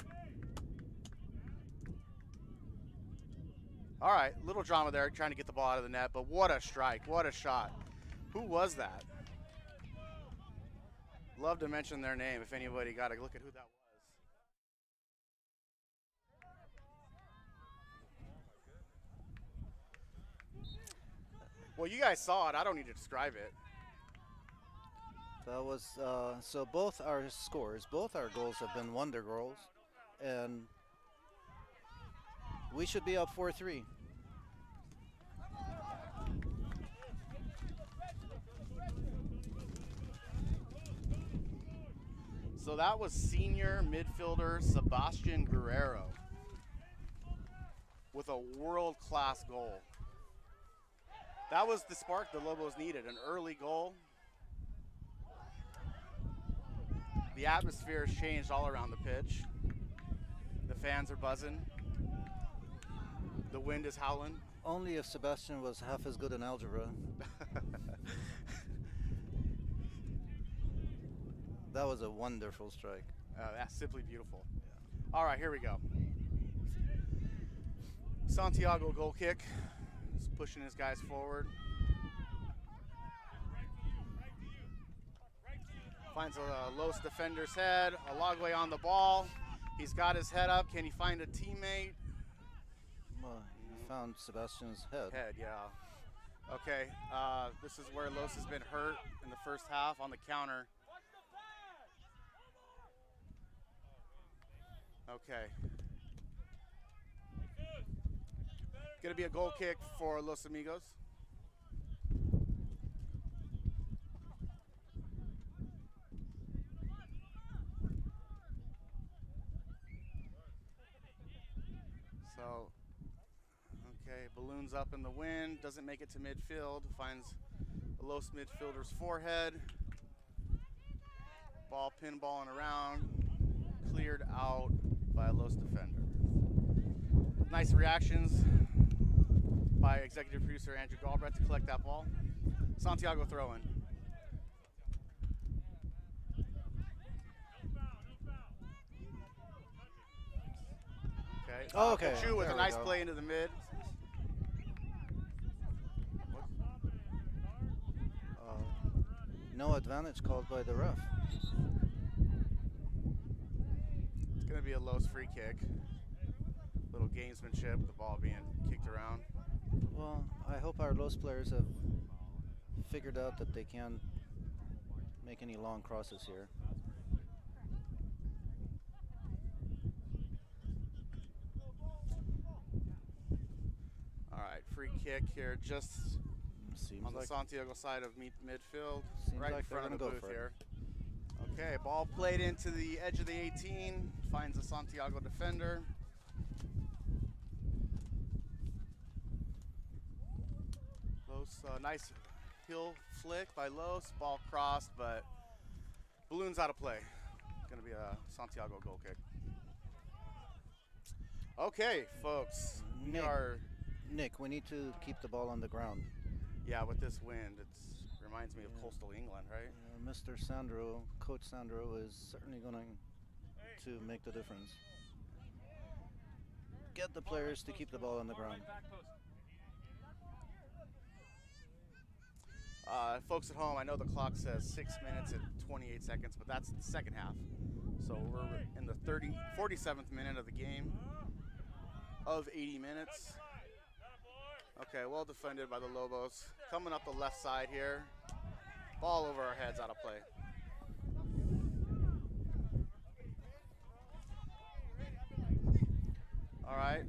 Speaker 1: All right, little drama there, trying to get the ball out of the net, but what a strike, what a shot. Who was that? Love to mention their name if anybody got a look at who that was. Well, you guys saw it. I don't need to describe it.
Speaker 2: That was so both our scores, both our goals have been wonder goals, and we should be up 4-3.
Speaker 1: So that was senior midfielder Sebastian Guerrero with a world-class goal. That was the spark the Lobos needed, an early goal. The atmosphere has changed all around the pitch. The fans are buzzing. The wind is howling.
Speaker 2: Only if Sebastian was half as good in algebra. That was a wonderful strike.
Speaker 1: That's simply beautiful. Yeah. All right, here we go. Santiago goal kick. He's pushing his guys forward. Finds a Los defender's head. Alagwe on the ball. He's got his head up. Can he find a teammate?
Speaker 2: Well, he found Sebastian's head.
Speaker 1: Yeah. Okay, this is where Los has been hurt in the first half on the counter. Okay. Gonna be a goal kick for Los Amigos. So, okay, balloons up in the wind, doesn't make it to midfield, finds the Los midfielder's forehead. Ball pinballing around, cleared out by a Los defender. Nice reactions by executive producer Andrew Galbraith to collect that ball. Santiago throw-in. Okay.
Speaker 2: Okay.
Speaker 1: Chu with
Speaker 2: There
Speaker 1: a
Speaker 2: we
Speaker 1: nice
Speaker 2: go.
Speaker 1: play into the mid.
Speaker 2: No advantage called by the ref.
Speaker 1: It's going to be a Los free kick. Little gamesmanship, the ball being kicked around.
Speaker 2: Well, I hope our Los players have figured out that they can't make any long crosses here.
Speaker 1: All right, free kick here, just
Speaker 2: Seems
Speaker 1: on the
Speaker 2: like
Speaker 1: Santiago side of midfield,
Speaker 2: Seems
Speaker 1: right
Speaker 2: like
Speaker 1: in
Speaker 2: they're
Speaker 1: front of the
Speaker 2: gonna go
Speaker 1: booth
Speaker 2: for it.
Speaker 1: here. Okay, ball played into the edge of the 18, finds a Santiago defender. Los, nice heel flick by Los, ball crossed, but balloons out of play. Gonna be a Santiago goal kick. Okay, folks, we
Speaker 2: Nick.
Speaker 1: are,
Speaker 2: Nick, we need to keep the ball on the ground.
Speaker 1: yeah, with this wind, it reminds me of
Speaker 2: Yeah.
Speaker 1: coastal England, right?
Speaker 2: Mr. Sandro, Coach Sandro, is certainly going to make the difference. Get the players to keep the ball on the ground.
Speaker 1: Folks at home, I know the clock says 6 minutes and 28 seconds, but that's the second half. So we're in the 47th minute of the game of 80 minutes. Okay, well defended by the Lobos. Coming up the left side here. Ball over our heads, out of play. All right.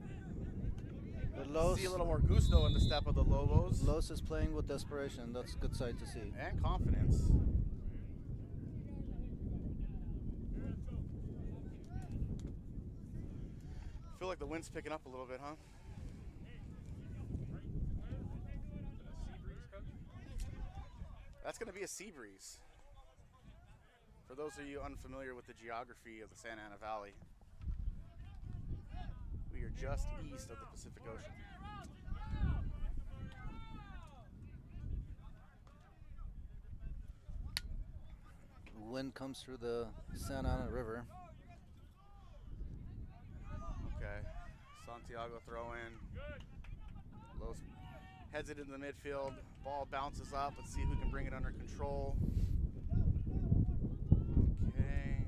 Speaker 2: The Los,
Speaker 1: See a little more gusto in the step of the Lobos.
Speaker 2: Los is playing with desperation. That's a good sight to see.
Speaker 1: And confidence. Feel like the wind's picking up a little bit, huh? That's going to be a sea breeze. For those of you unfamiliar with the geography of the Santa Ana Valley, we are just east of the Pacific Ocean.
Speaker 2: Wind comes through the Santa Ana River.
Speaker 1: Okay, Santiago throw in. Los heads it into the midfield. Ball bounces up. Let's see who can bring it under control. Okay.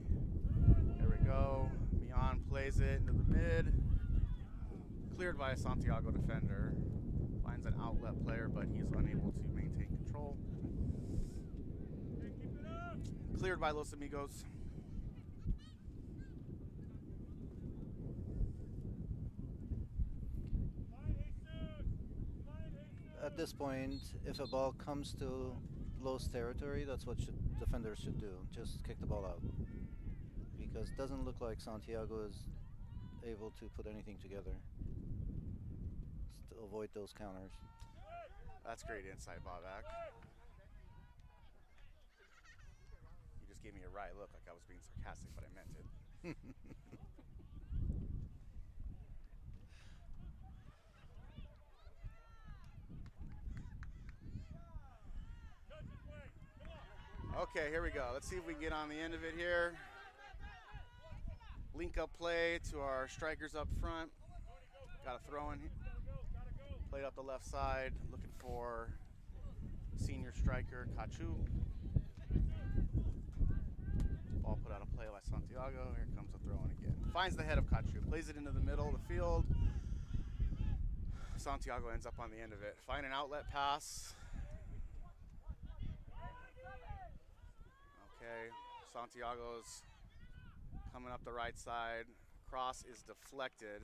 Speaker 1: There we go. Mian plays it into the mid. Cleared by a Santiago defender. Finds an outlet player, but he's unable to maintain control. Cleared by Los Amigos.
Speaker 2: At this point, if a ball comes to Los territory, that's what defenders should do. Just kick the ball out. Because it doesn't look like Santiago is able to put anything together to avoid those counters.
Speaker 1: That's great insight, Bobak. You just gave me a wry look like I was being sarcastic, but I meant it. Okay, here we go. Let's see if we can get on the end of it here. Link up play to our strikers up front. Got a throw in. Played up the left side, looking for senior striker Kachu. Ball put out of play by Santiago. Here comes the throw in again. Finds the head of Kachu. Plays it into the middle of the field. Santiago ends up on the end of it. Find an outlet pass. Okay, Santiago's coming up the right side. Cross is deflected.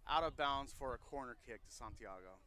Speaker 1: Out of bounds for a corner kick to Santiago.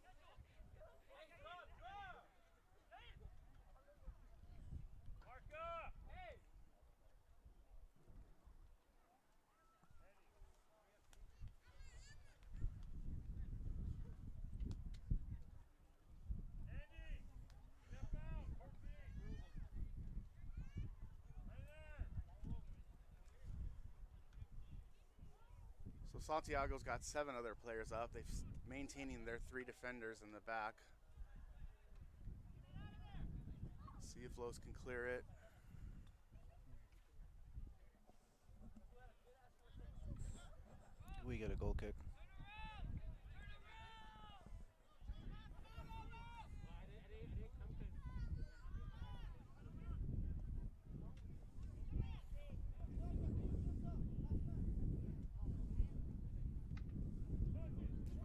Speaker 1: So Santiago's got 7 other players up. They've maintaining their 3 defenders in the back. See if Los can clear it.
Speaker 2: We get a goal kick.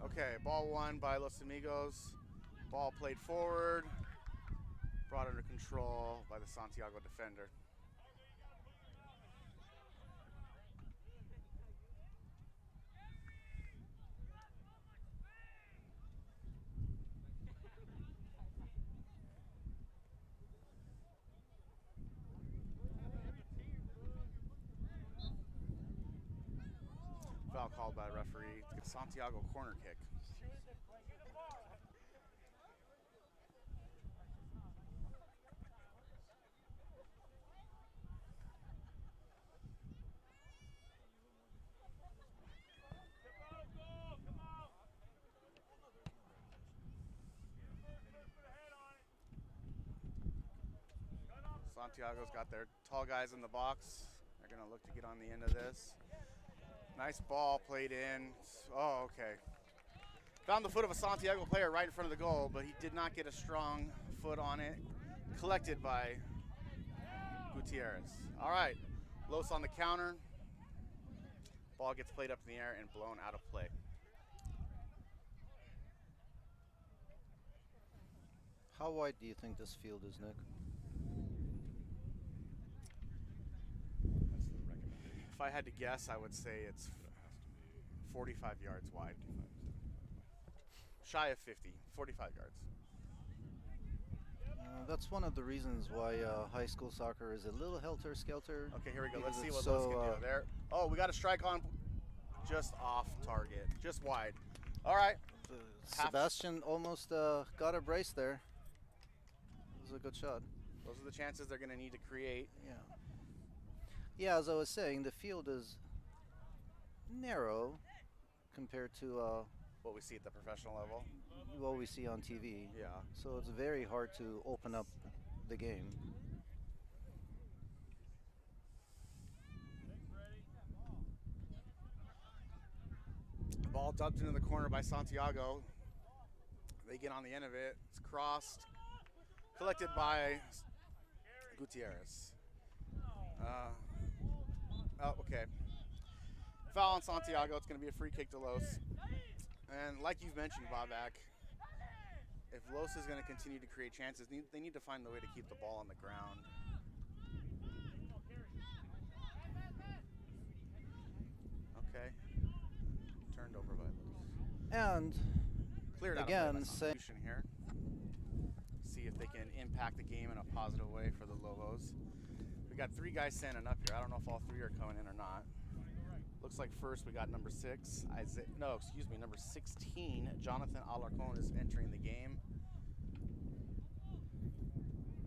Speaker 1: Okay, ball won by Los Amigos. Ball played forward. Brought under control by the Santiago defender. Foul called by the referee to get Santiago corner kick. Santiago's got their tall guys in the box. They're going to look to get on the end of this. Nice ball played in. Oh, okay. Found the foot of a Santiago player right in front of the goal, but he did not get a strong foot on it. Collected by Gutierrez. All right, Los on the counter. Ball gets played up in the air and blown out of play.
Speaker 2: How wide do you think this field is, Nick?
Speaker 1: If I had to guess, I would say it's 45 yards wide. Shy of 50, 45 yards.
Speaker 2: That's one of the reasons why high school soccer is a little helter-skelter.
Speaker 1: Okay, here we go.
Speaker 2: because
Speaker 1: Let's see
Speaker 2: it's
Speaker 1: what Los
Speaker 2: so,
Speaker 1: can do there. Oh, we got a strike on just off target, just wide. All right.
Speaker 2: Sebastian almost got a brace there. It was a good shot.
Speaker 1: Those are the chances they're going to need to create.
Speaker 2: Yeah. Yeah, as I was saying, the field is narrow compared to
Speaker 1: What we see at the professional level.
Speaker 2: what we see on TV.
Speaker 1: Yeah.
Speaker 2: So it's very hard to open up the game.
Speaker 1: The Ball dumped into the corner by Santiago. They get on the end of it. It's crossed, collected by Gutierrez. Oh, okay. Foul on Santiago. It's going to be a free kick to Los. And like you've mentioned, Bobak, if Los is going to continue to create chances, they need to find the way to keep the ball on the ground. Okay. Turned over by Los.
Speaker 2: And
Speaker 1: cleared out
Speaker 2: again,
Speaker 1: of substitution here. See if they can impact the game in a positive way for the Lobos. We got 3 guys standing up here. I don't know if all 3 are coming in or not. Looks like first we got number 16, Jonathan Alarcon is entering the game,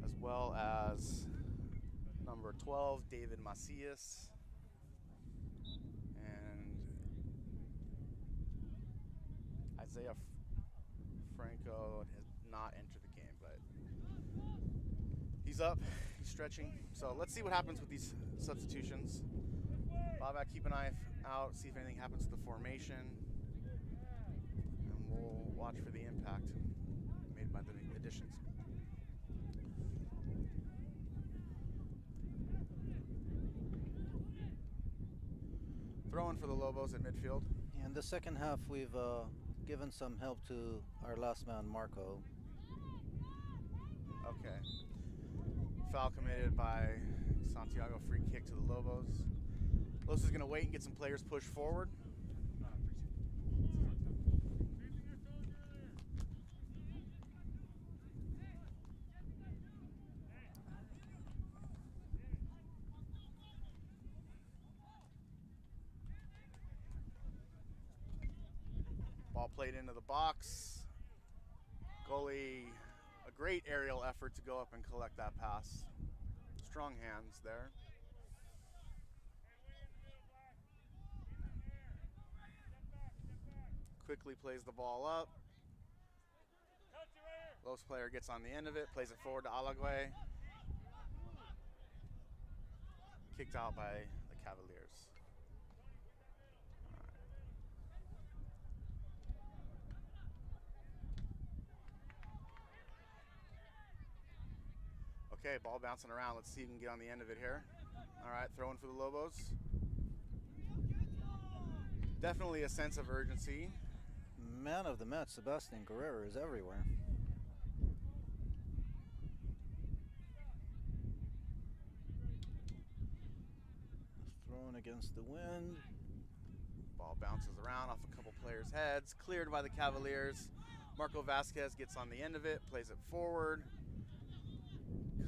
Speaker 1: as well as number 12, David Macias, and Isaiah Franco has not entered the game, but he's up, he's stretching. So let's see what happens with these substitutions. Bobak, keep an eye out, see if anything happens to the formation, and we'll watch for the impact made by the additions. Throwing for the Lobos at midfield.
Speaker 2: in the second half, we've given some help to our last man, Marco.
Speaker 1: Okay. Foul committed by Santiago, free kick to the Lobos. Los is going to wait and get some players pushed forward. Ball played into the box. Goalie, a great aerial effort to go up and collect that pass. Strong hands there. Quickly plays the ball up. Los player gets on the end of it, plays it forward to Alague. Kicked out by the Cavaliers. Okay, ball bouncing around. Let's see if we can get on the end of it here. All right, throwing for the Lobos. Definitely a sense of urgency.
Speaker 2: Man of the match, Sebastian Guerrero, is everywhere. Thrown against the wind.
Speaker 1: Ball bounces around off a couple players' heads. Cleared by the Cavaliers. Marco Vasquez gets on the end of it, plays it forward.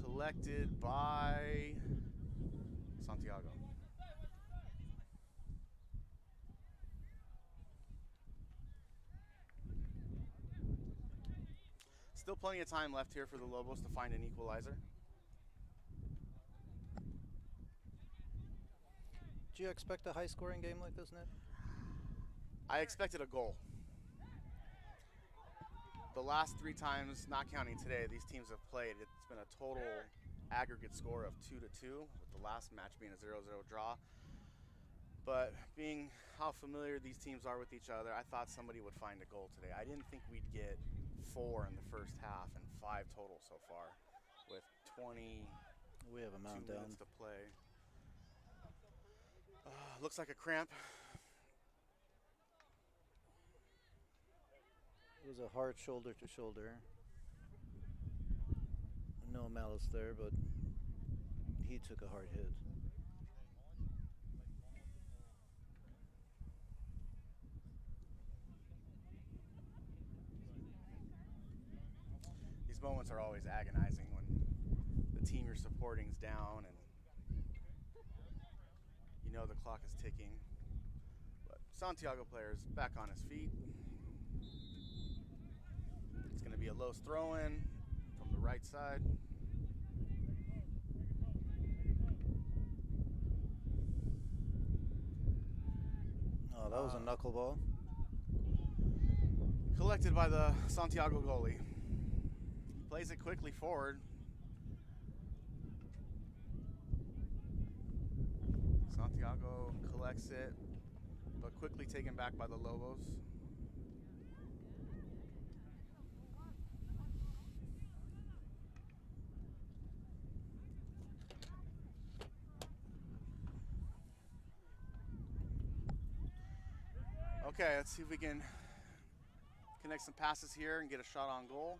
Speaker 1: Collected by Santiago. Still plenty of time left here for the Lobos to find an equalizer.
Speaker 2: Do you expect a high-scoring game like this, Nick?
Speaker 1: I expected a goal. The last 3 times, not counting today, these teams have played, it's been a total aggregate score of 2-2, with the last match being a 0-0 draw. But being how familiar these teams are with each other, I thought somebody would find a goal today. I didn't think we'd get 4 in the first half and 5 total so far, with 20
Speaker 2: We have a man
Speaker 1: minutes
Speaker 2: down.
Speaker 1: to play. Looks like a cramp.
Speaker 2: It was a hard shoulder to shoulder. No malice there, but he took a hard hit.
Speaker 1: These moments are always agonizing when the team you're supporting's down and you know the clock is ticking. But Santiago player is back on his feet. It's going to be a Los throw-in from the right side.
Speaker 2: Oh, that was a knuckleball.
Speaker 1: Collected by the Santiago goalie. Plays it quickly forward. Santiago collects it, but quickly taken back by the Lobos. Okay, let's see if we can connect some passes here and get a shot on goal.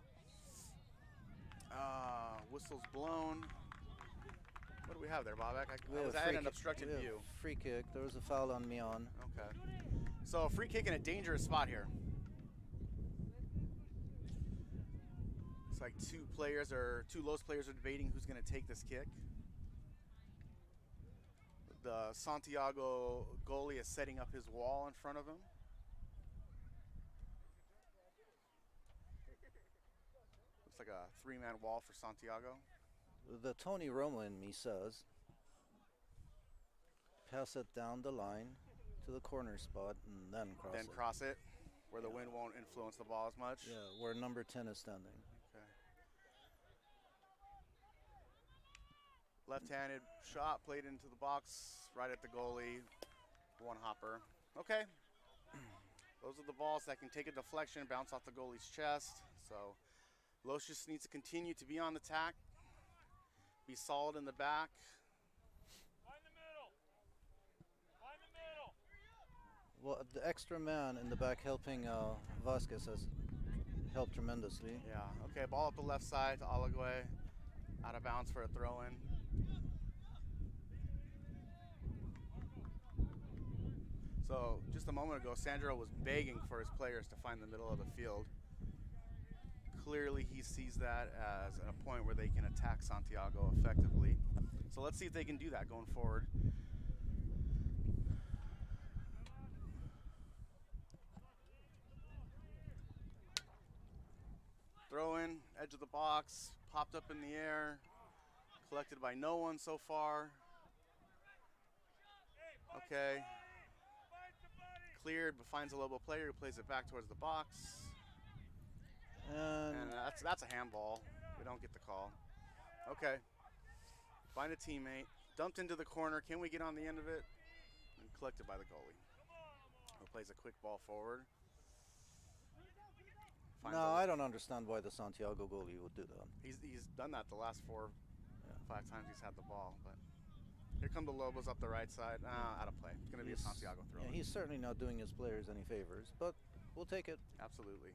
Speaker 1: Whistle's blown. What do we have there, Bobak? I had an obstructed view.
Speaker 2: Free kick. There was a foul on Mian.
Speaker 1: Okay. So a free kick in a dangerous spot here. It's like two Los players are debating who's going to take this kick. The Santiago goalie is setting up his wall in front of him. Looks like a three-man wall for Santiago.
Speaker 2: The Tony Romo in me says, pass it down the line to the corner spot and then cross it.
Speaker 1: Then cross it, where the wind won't influence the ball as much.
Speaker 2: Yeah, where number 10 is standing.
Speaker 1: Okay. Left-handed shot played into the box, right at the goalie. One hopper. Okay. Those are the balls that can take a deflection, bounce off the goalie's chest. So Los just needs to continue to be on the tack, be solid in the back.
Speaker 3: Find the middle. Find the middle.
Speaker 2: Well, the extra man in the back helping Vasquez has helped tremendously.
Speaker 1: Yeah. Okay, ball up the left side to Alague. Out of bounds for a throw-in. So just a moment ago, Sandro was begging for his players to find the middle of the field. Clearly he sees that as a point where they can attack Santiago effectively. So let's see if they can do that going forward. Throw in, edge of the box, popped up in the air, collected by no one so far. Okay. Cleared, but finds a Lobo player who plays it back towards the box. And that's a handball. We don't get the call. Okay. Find a teammate. Dumped into the corner. Can we get on the end of it? And collected by the goalie. Who plays a quick ball forward.
Speaker 2: No, I don't understand why the Santiago goalie would do that.
Speaker 1: He's done that the last 5 times he's had the ball. But here come the Lobos up the right side. Out of play. It's going to be a Santiago throw.
Speaker 2: Yeah, he's certainly not doing his players any favors, but we'll take it.
Speaker 1: Absolutely.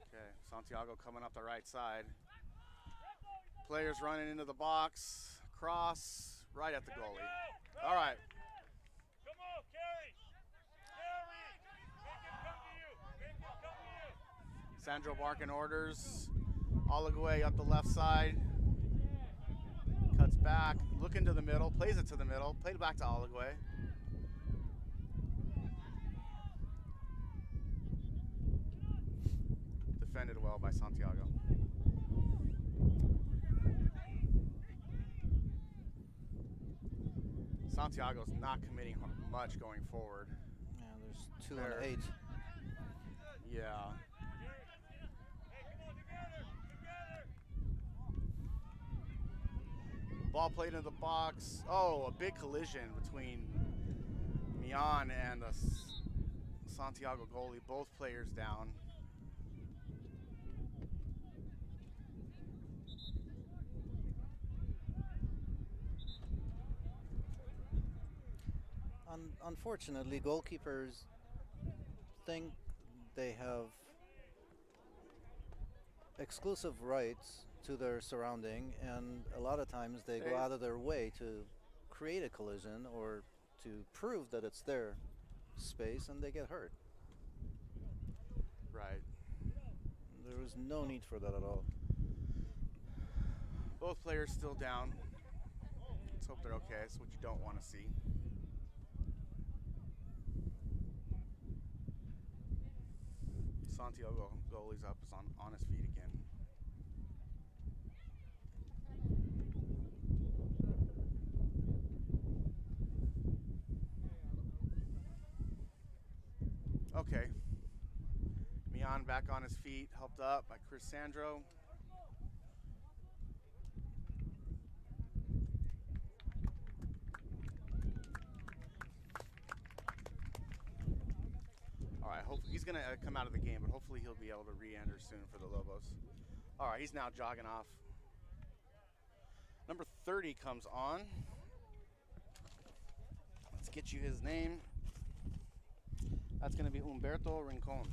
Speaker 1: Okay, Santiago coming up the right side. Players running into the box. Cross right at the goalie. All right.
Speaker 3: Come on, carry. Carry. Make it come to you. Make it come to you.
Speaker 1: Sandro barking orders. Alague up the left side. Cuts back. Looking to the middle. Plays it to the middle. Played it back to Alague. Defended well by Santiago. Santiago's not committing much going forward.
Speaker 2: Yeah, there's 2 and 8.
Speaker 1: Yeah. Ball played into the box. Oh, a big collision between Mian and the Santiago goalie. Both players down.
Speaker 2: Unfortunately, goalkeepers think they have exclusive rights to their surrounding, and a lot of times they go out of their way to create a collision or to prove that it's their space, and they get hurt.
Speaker 1: Right.
Speaker 2: There was no need for that at all.
Speaker 1: Both players still down. Let's hope they're okay. That's what you don't want to see. Santiago goalie's up, is on his feet again. Okay. Mian back on his feet, helped up by Chris Sandro. going to come out of the game, but hopefully he'll be able to re-enter soon for the Lobos. All right, he's now jogging off. Number 30 comes on. Let's get you his name. That's going to be Humberto Rincon.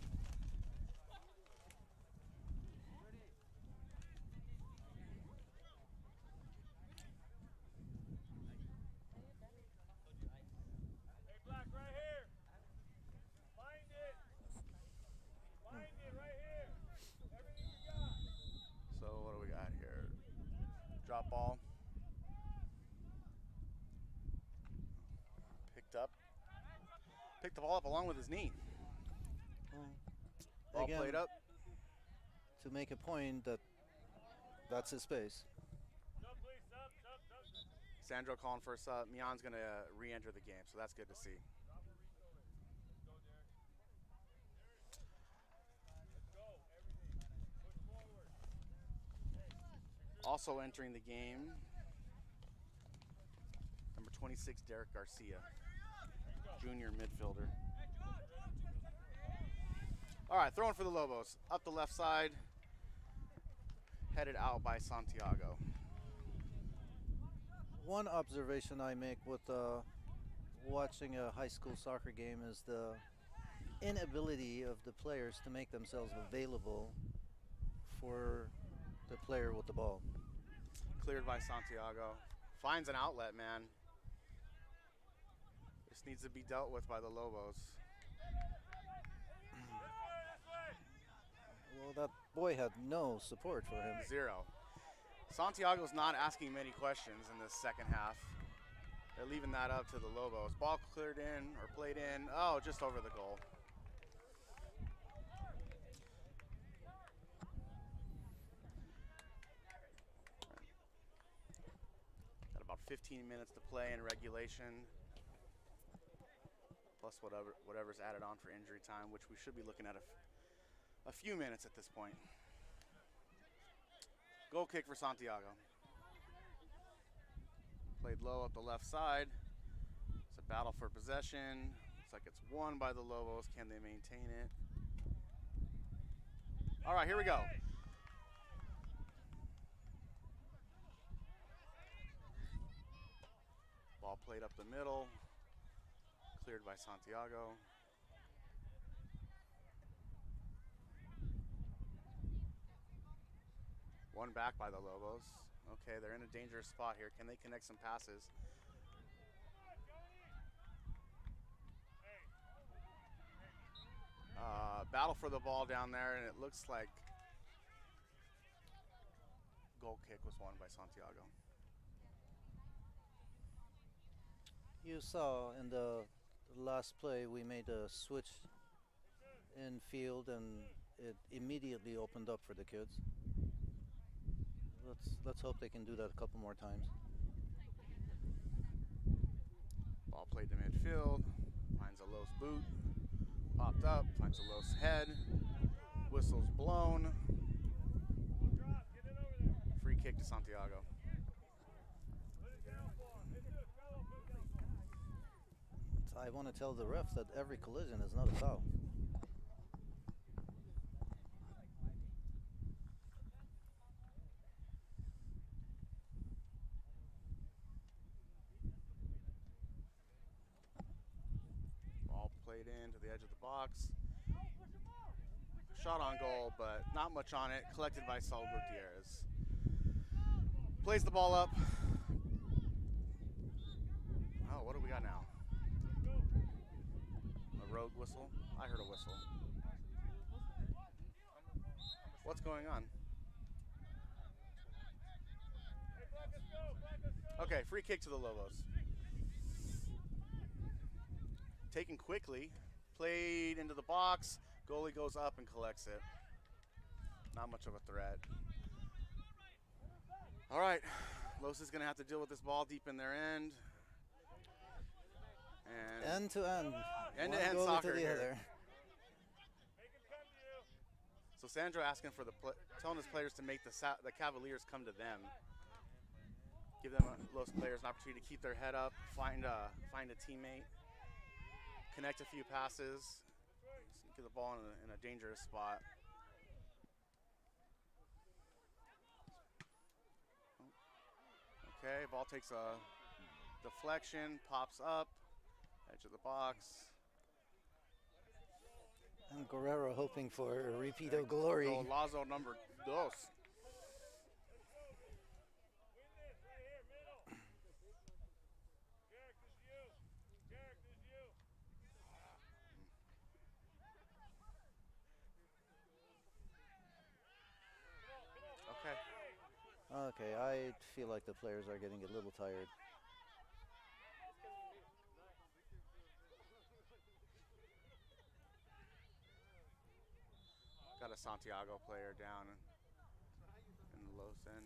Speaker 3: Hey, Black, right here. Find it. Find it right here. Everything you got.
Speaker 1: So what do we got here? Drop ball. Picked up. Picked the ball up along with his knee. Ball
Speaker 2: Again,
Speaker 1: played up.
Speaker 2: to make a point that that's his space.
Speaker 3: Sub, please. Sub.
Speaker 1: Sandro calling for a sub. Mian's going to re-enter the game, so that's good to see.
Speaker 3: Let's go. Everything. Push forward.
Speaker 1: Also entering the game, number 26, Derek Garcia, junior midfielder. All right, throwing for the Lobos. Up the left side, headed out by Santiago.
Speaker 2: One observation I make with watching a high school soccer game is the inability of the players to make themselves available for the player with the ball.
Speaker 1: Cleared by Santiago. Finds an outlet, man. This needs to be dealt with by the Lobos.
Speaker 2: Well, that boy had no support for him.
Speaker 1: Zero. Santiago's not asking many questions in this second half. They're leaving that up to the Lobos. Ball cleared in or played in. Oh, just over the goal. Got about 15 minutes to play in regulation, plus whatever's added on for injury time, which we should be looking at a few minutes at this point. Goal kick for Santiago. Played low up the left side. It's a battle for possession. Looks like it's won by the Lobos. Can they maintain it? All right, here we go. Ball played up the middle. Cleared by Santiago. One back by the Lobos. Okay, they're in a dangerous spot here. Can they connect some passes? Battle for the ball down there, and it looks like goal kick was won by Santiago.
Speaker 2: You saw in the last play we made a switch in field, and it immediately opened up for the kids. Let's hope they can do that a couple more times.
Speaker 1: Ball played to midfield. Finds a Los boot. Popped up. Finds a Los head. Whistle's blown. Free kick to Santiago.
Speaker 2: I want to tell the refs that every collision is not a foul.
Speaker 1: Ball played in to the edge of the box. Shot on goal, but not much on it. Collected by Saul Gutierrez. Plays the ball up. Oh, what do we got now? A rogue whistle? I heard a whistle. What's going on? Okay, free kick to the Lobos. Taken quickly. Played into the box. Goalie goes up and collects it. Not much of a threat. All right, Los is going to have to deal with this ball deep in their end. And
Speaker 2: End to end.
Speaker 1: End-to-end
Speaker 2: One goalie
Speaker 1: soccer
Speaker 2: to the
Speaker 1: here.
Speaker 2: other.
Speaker 1: So Sandro asking for telling his players to make the Cavaliers come to them. Give them Los players an opportunity to keep their head up, find a teammate, connect a few passes. Get the ball in a dangerous spot. Okay, ball takes a deflection, pops up, edge of the box.
Speaker 2: And Guerrero hoping for a repeat of glory.
Speaker 1: Go Lazo number dos.
Speaker 3: Win this right here, middle. Jarek, this is you. Jarek, this is you.
Speaker 1: Okay.
Speaker 2: Okay, I feel like the players are getting a little tired.
Speaker 1: Got a Santiago player down in the low end.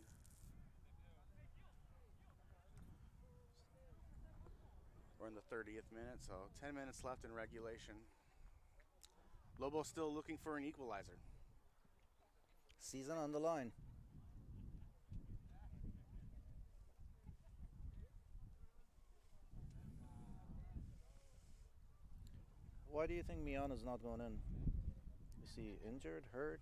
Speaker 1: We're in the 30th minute, so 10 minutes left in regulation. Lobos still looking for an equalizer.
Speaker 2: Season on the line. Why do you think Miana's not going in? Is he injured, hurt?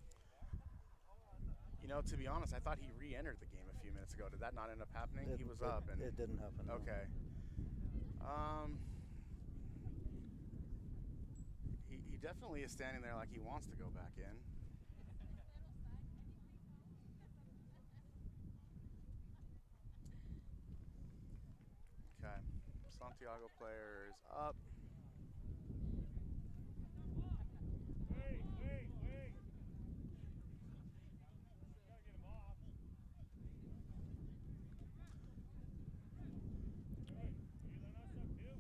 Speaker 1: You know, to be honest, I thought he re-entered the game a few minutes ago. Did that not end up happening? He was up and
Speaker 2: it didn't happen. No.
Speaker 1: okay. He definitely is standing there like he wants to go back in. Okay, Santiago player is up.
Speaker 3: Wait. Gotta get him off. Hey,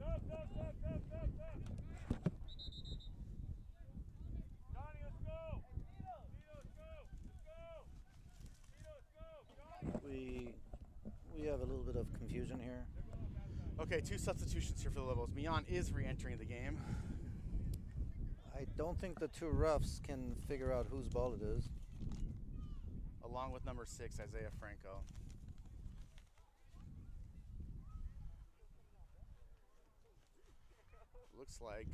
Speaker 3: you learn that stuff too? Stop. Johnny, let's go. Tito, let's go. Johnny.
Speaker 2: We have a little bit of confusion here.
Speaker 1: Okay, 2 substitutions here for the Lobos. Mian is re-entering the game.
Speaker 2: I don't think the two refs can figure out whose ball it is.
Speaker 1: Along with number 6, Isaiah Franco. Looks like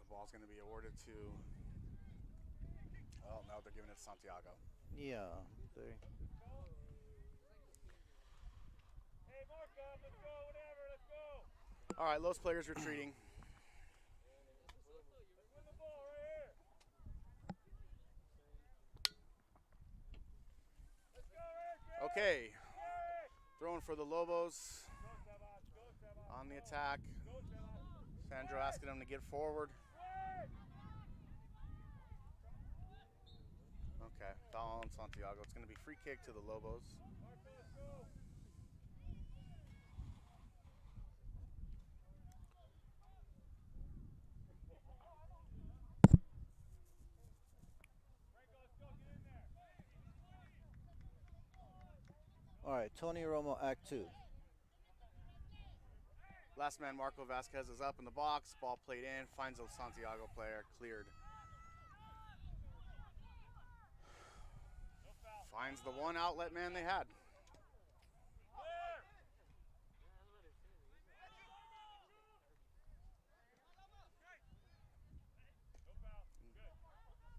Speaker 1: the ball's going to be awarded to. Oh, no, they're giving it to Santiago.
Speaker 2: Yeah,
Speaker 3: Hey, Markov, let's go. Whatever, let's go.
Speaker 1: All right, Los players retreating.
Speaker 3: Let's win the ball right here. Let's go, Eric.
Speaker 1: Okay, throwing for the Lobos
Speaker 3: Go, Sebas.
Speaker 1: on the attack.
Speaker 3: Go, Sebas.
Speaker 1: Sandro asking him to get forward. Okay, foul on Santiago. It's going to be free kick to the Lobos.
Speaker 3: Marco, let's go. Franco, let's go. Get in there.
Speaker 2: All right, Tony Romo, Act 2.
Speaker 1: Last man, Marco Vasquez, is up in the box. Ball played in, finds a Santiago player, cleared.
Speaker 3: No foul.
Speaker 1: Finds the one outlet man they had.
Speaker 3: Clear. No foul. Good.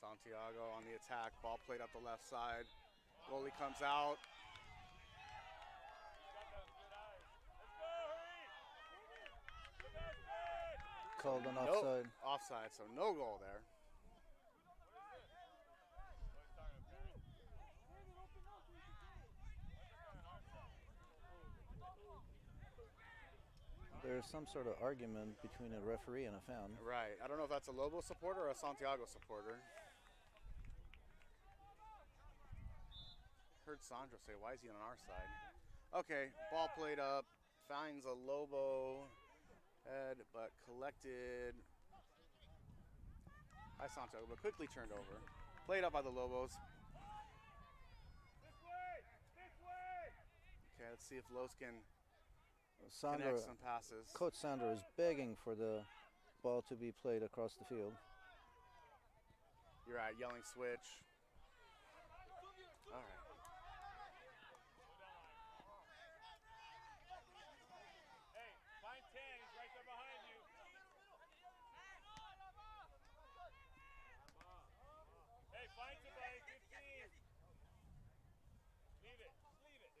Speaker 1: Santiago on the attack. Ball played up the left side. Goalie comes out.
Speaker 3: Got those good eyes. Let's go, hurry. Sebastian.
Speaker 2: Called an
Speaker 1: Nope.
Speaker 2: offside.
Speaker 1: Offside, so no goal there.
Speaker 2: There's some sort of argument between a referee and a fan.
Speaker 1: Right. I don't know if that's a Lobo supporter or a Santiago supporter. Heard Sandro say, why is he on our side? Okay, ball played up. Finds a Lobo head, but collected by Santiago, but quickly turned over. Played up by the Lobos.
Speaker 3: This way.
Speaker 1: Okay, let's see if Los can
Speaker 2: Sandro,
Speaker 1: connect some passes.
Speaker 2: Coach Sandro is begging for the ball to be played across the field.
Speaker 1: You're right, yelling switch. All right.
Speaker 3: Hey, find 10. He's right there behind you. Hey, find somebody. 15. Leave it. Just leave it.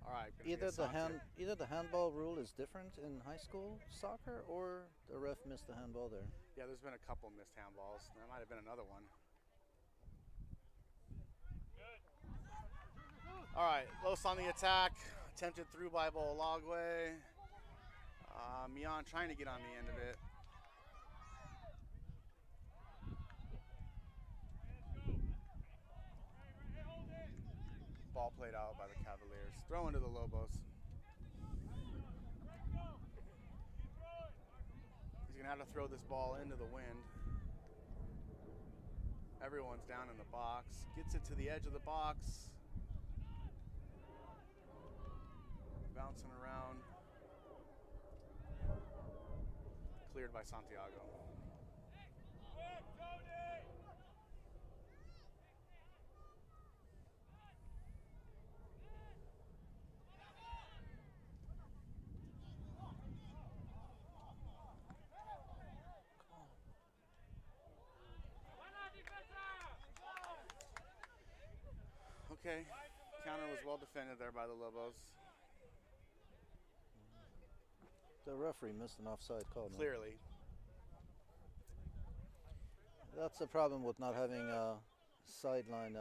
Speaker 1: All right. gonna be a Santiago.
Speaker 2: Either the handball rule is different in high school soccer, or the ref missed the handball there.
Speaker 1: Yeah, there's been a couple missed handballs. There might have been another one.
Speaker 3: Good.
Speaker 1: All right, Los on the attack. Attempted through by Bolagwe. Mian trying to get on the end of it. Ball played out by the Cavaliers. Throw into the Lobos. He's going to have to throw this ball into the wind. Everyone's down in the box. Gets it to the edge of the box. Bouncing around. Cleared by Santiago.
Speaker 3: Quick, Tony!
Speaker 1: Okay, counter was well defended there by the Lobos.
Speaker 2: The referee missed an offside call. No?
Speaker 1: Clearly.
Speaker 2: That's the problem with not having a sideline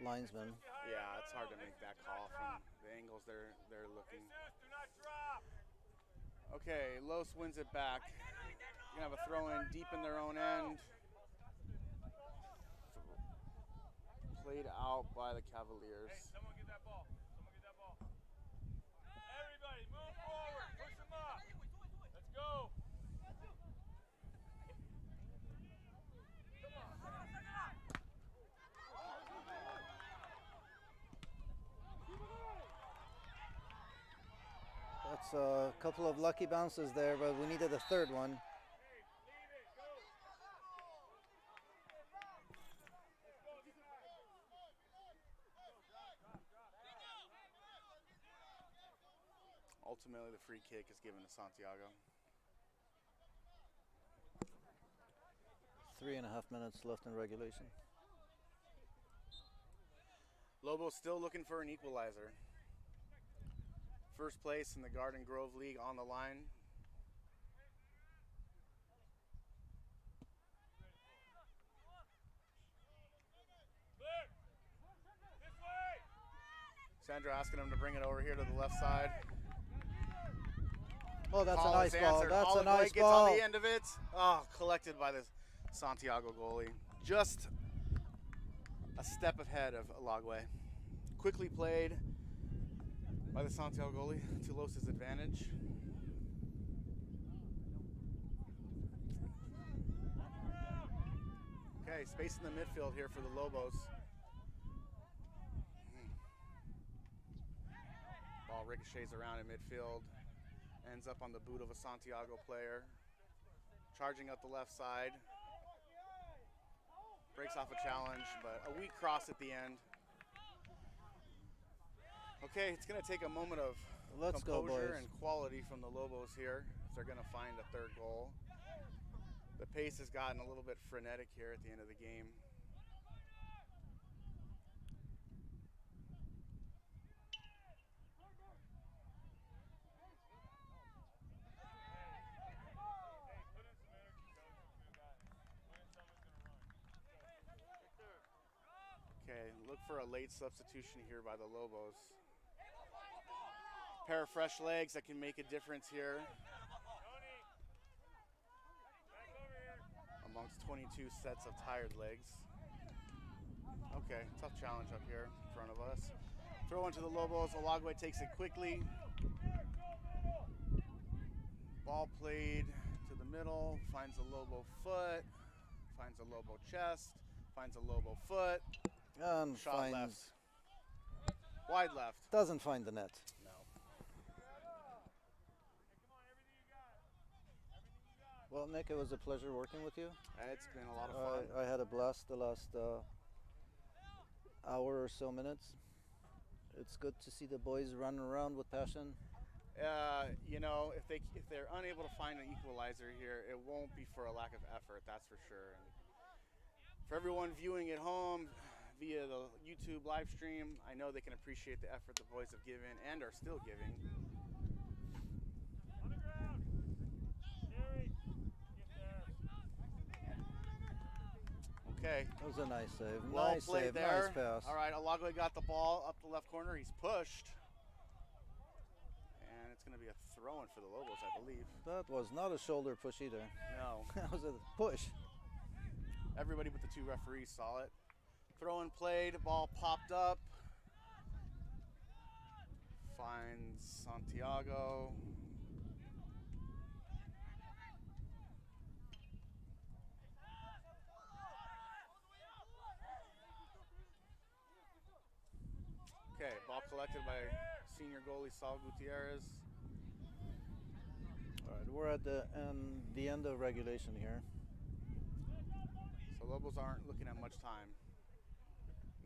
Speaker 2: linesman.
Speaker 1: Yeah, it's hard to make that call from the angles they're looking.
Speaker 3: Jesus, do not drop.
Speaker 1: Okay, Los wins it back. You're gonna have a throw in deep in their own end. Played out by the Cavaliers.
Speaker 3: Hey, someone get that ball. Someone get that ball. Everybody, move forward. Push them up. Let's go.
Speaker 2: That's a couple of lucky bounces there, but we needed a third one.
Speaker 3: Hey, leave it. Go.
Speaker 1: Ultimately, the free kick is given to Santiago.
Speaker 2: 3.5 minutes left in regulation.
Speaker 1: Lobos still looking for an equalizer. First place in the Garden Grove League on the line.
Speaker 3: Clear. This way.
Speaker 1: Sandra asking him to bring it over here to the left side.
Speaker 2: Oh, that's
Speaker 1: Call
Speaker 2: a nice
Speaker 1: is
Speaker 2: ball.
Speaker 1: answered.
Speaker 2: That's a
Speaker 1: Olive
Speaker 2: nice
Speaker 1: White gets
Speaker 2: ball.
Speaker 1: on the end of it. Oh, collected by the Santiago goalie. Just a step ahead of Alagwe. Quickly played by the Santiago goalie to Los's advantage. Okay, space in the midfield here for the Lobos. Ball ricochets around in midfield. Ends up on the boot of a Santiago player. Charging up the left side. Breaks off a challenge, but a weak cross at the end. Okay, it's going to take a moment of
Speaker 2: Let's go,
Speaker 1: composure
Speaker 2: boys.
Speaker 1: and quality from the Lobos here if they're going to find a third goal. The pace has gotten a little bit frenetic here at the end of the game. Okay, look for a late substitution here by the Lobos. Pair of fresh legs that can make a difference here amongst 22 sets of tired legs. Okay, tough challenge up here in front of us. Throw into the Lobos. Alagwe takes it quickly. Ball played to the middle. Finds a Lobo foot. Finds a Lobo chest. Finds a Lobo foot.
Speaker 2: And
Speaker 1: Shot
Speaker 2: finds,
Speaker 1: left. Wide left.
Speaker 2: doesn't find the net.
Speaker 1: No.
Speaker 2: Well, Nick, it was a pleasure working with you.
Speaker 1: It's been a lot of fun.
Speaker 2: I had a blast the last hour or so minutes. It's good to see the boys running around with passion.
Speaker 1: You know, if they're unable to find an equalizer here, it won't be for a lack of effort, that's for sure. And for everyone viewing at home via the YouTube live stream, I know they can appreciate the effort the boys have given and are still giving.
Speaker 3: On the ground. Jerry, get there.
Speaker 1: Okay.
Speaker 2: That was a nice save.
Speaker 1: Well
Speaker 2: Nice
Speaker 1: played
Speaker 2: save.
Speaker 1: there.
Speaker 2: Nice pass.
Speaker 1: All right, Alagwe got the ball up the left corner. He's pushed. And it's going to be a throw-in for the Lobos, I believe.
Speaker 2: That was not a shoulder push either.
Speaker 1: No.
Speaker 2: That was a push.
Speaker 1: Everybody but the two referees saw it. Throw-in played. Ball popped up. Finds Santiago. Okay, ball collected by senior goalie Saul Gutierrez.
Speaker 2: All right, we're at the end of regulation here.
Speaker 1: So Lobos aren't looking at much time.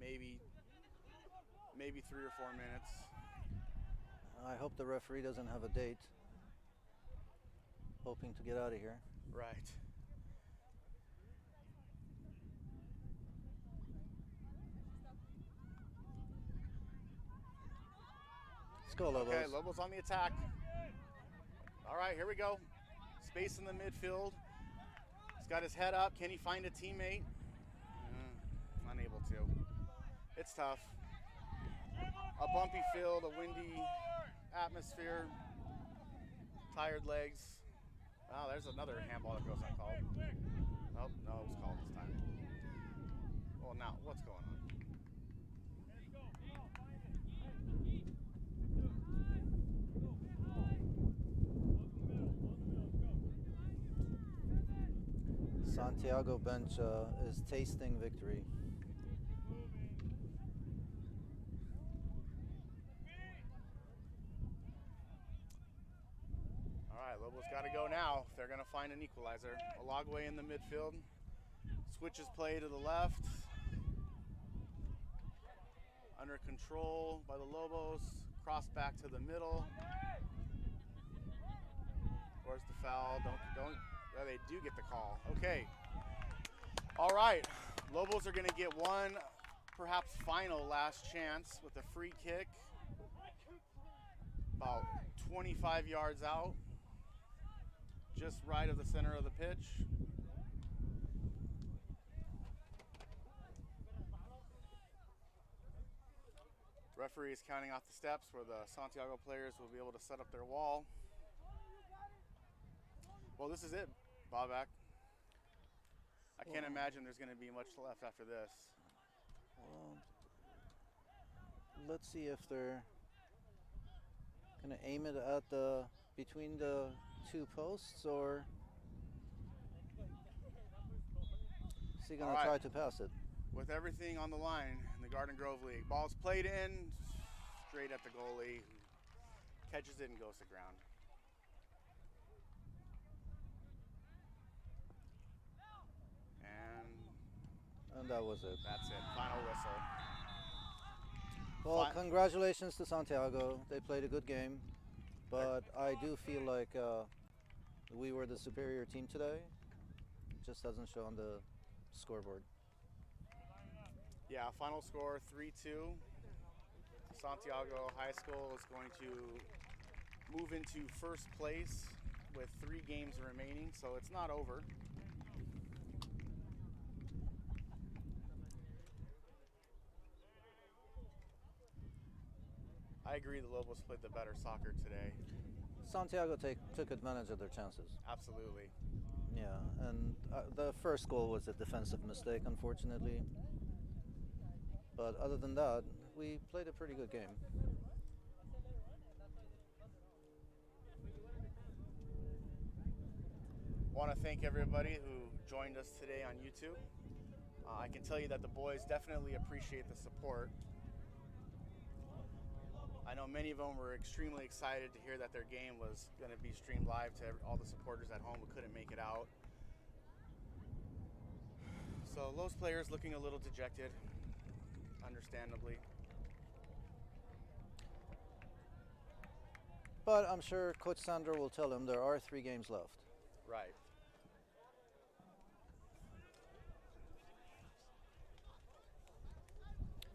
Speaker 1: Maybe 3 or 4 minutes.
Speaker 2: I hope the referee doesn't have a date. Hoping to get out of here.
Speaker 1: Right.
Speaker 2: Let's go, Lobos.
Speaker 1: Okay, Lobos on the attack. All right, here we go. Space in the midfield. He's got his head up. Can he find a teammate? Unable to. It's tough. A bumpy field, a windy atmosphere, tired legs. Oh, there's another handball that goes uncalled. Oh, no, it was called this time. Well, now, what's going on?
Speaker 2: Santiago bench is tasting victory.
Speaker 1: All right, Lobos got to go now if they're going to find an equalizer. Alagwe in the midfield. Switches play to the left. Under control by the Lobos. Cross back to the middle. Where's the foul? Don't. Yeah, they do get the call. Okay. All right. Lobos are going to get one, perhaps final last chance with a free kick. About 25 yards out. Just right of the center of the pitch. Referee is counting off the steps where the Santiago players will be able to set up their wall. Well, this is it, Bobak. I can't imagine there's going to be much left after this.
Speaker 2: Well, let's see if they're going to aim it at the between the two posts, or is he going
Speaker 1: All
Speaker 2: to
Speaker 1: right.
Speaker 2: try to pass it?
Speaker 1: With everything on the line in the Garden Grove League, ball's played in, straight at the goalie, catches it and goes to ground.
Speaker 2: And that was it.
Speaker 1: That's it. Final whistle.
Speaker 2: Well, congratulations to Santiago. They played a good game, but I do feel like we were the superior team today. It just doesn't show on the scoreboard.
Speaker 1: Yeah, final score 3-2. Santiago High School is going to move into first place with 3 games remaining, so it's not over. I agree the Lobos played the better soccer today.
Speaker 2: Santiago took advantage of their chances.
Speaker 1: Absolutely.
Speaker 2: Yeah, and the first goal was a defensive mistake, unfortunately. But other than that, we played a pretty good game.
Speaker 1: Want to thank everybody who joined us today on YouTube. I can tell you that the boys definitely appreciate the support. I know many of them were extremely excited to hear that their game was going to be streamed live to all the supporters at home who couldn't make it out. So Lobos players looking a little dejected, understandably.
Speaker 2: But I'm sure Coach Sandro will tell him there are 3 games left.
Speaker 1: Right.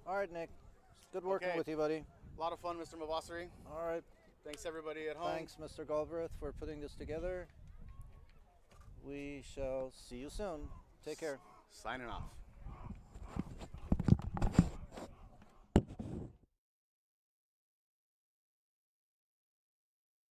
Speaker 2: All right, Nick. It's good working
Speaker 1: Okay.
Speaker 2: with you, buddy.
Speaker 1: A lot of fun, Mr. Mabasari.
Speaker 2: All right.
Speaker 1: Thanks everybody at home.
Speaker 2: Thanks, Mr. Galbraith, for putting this together. We shall see you soon. Take care.
Speaker 1: Signing off.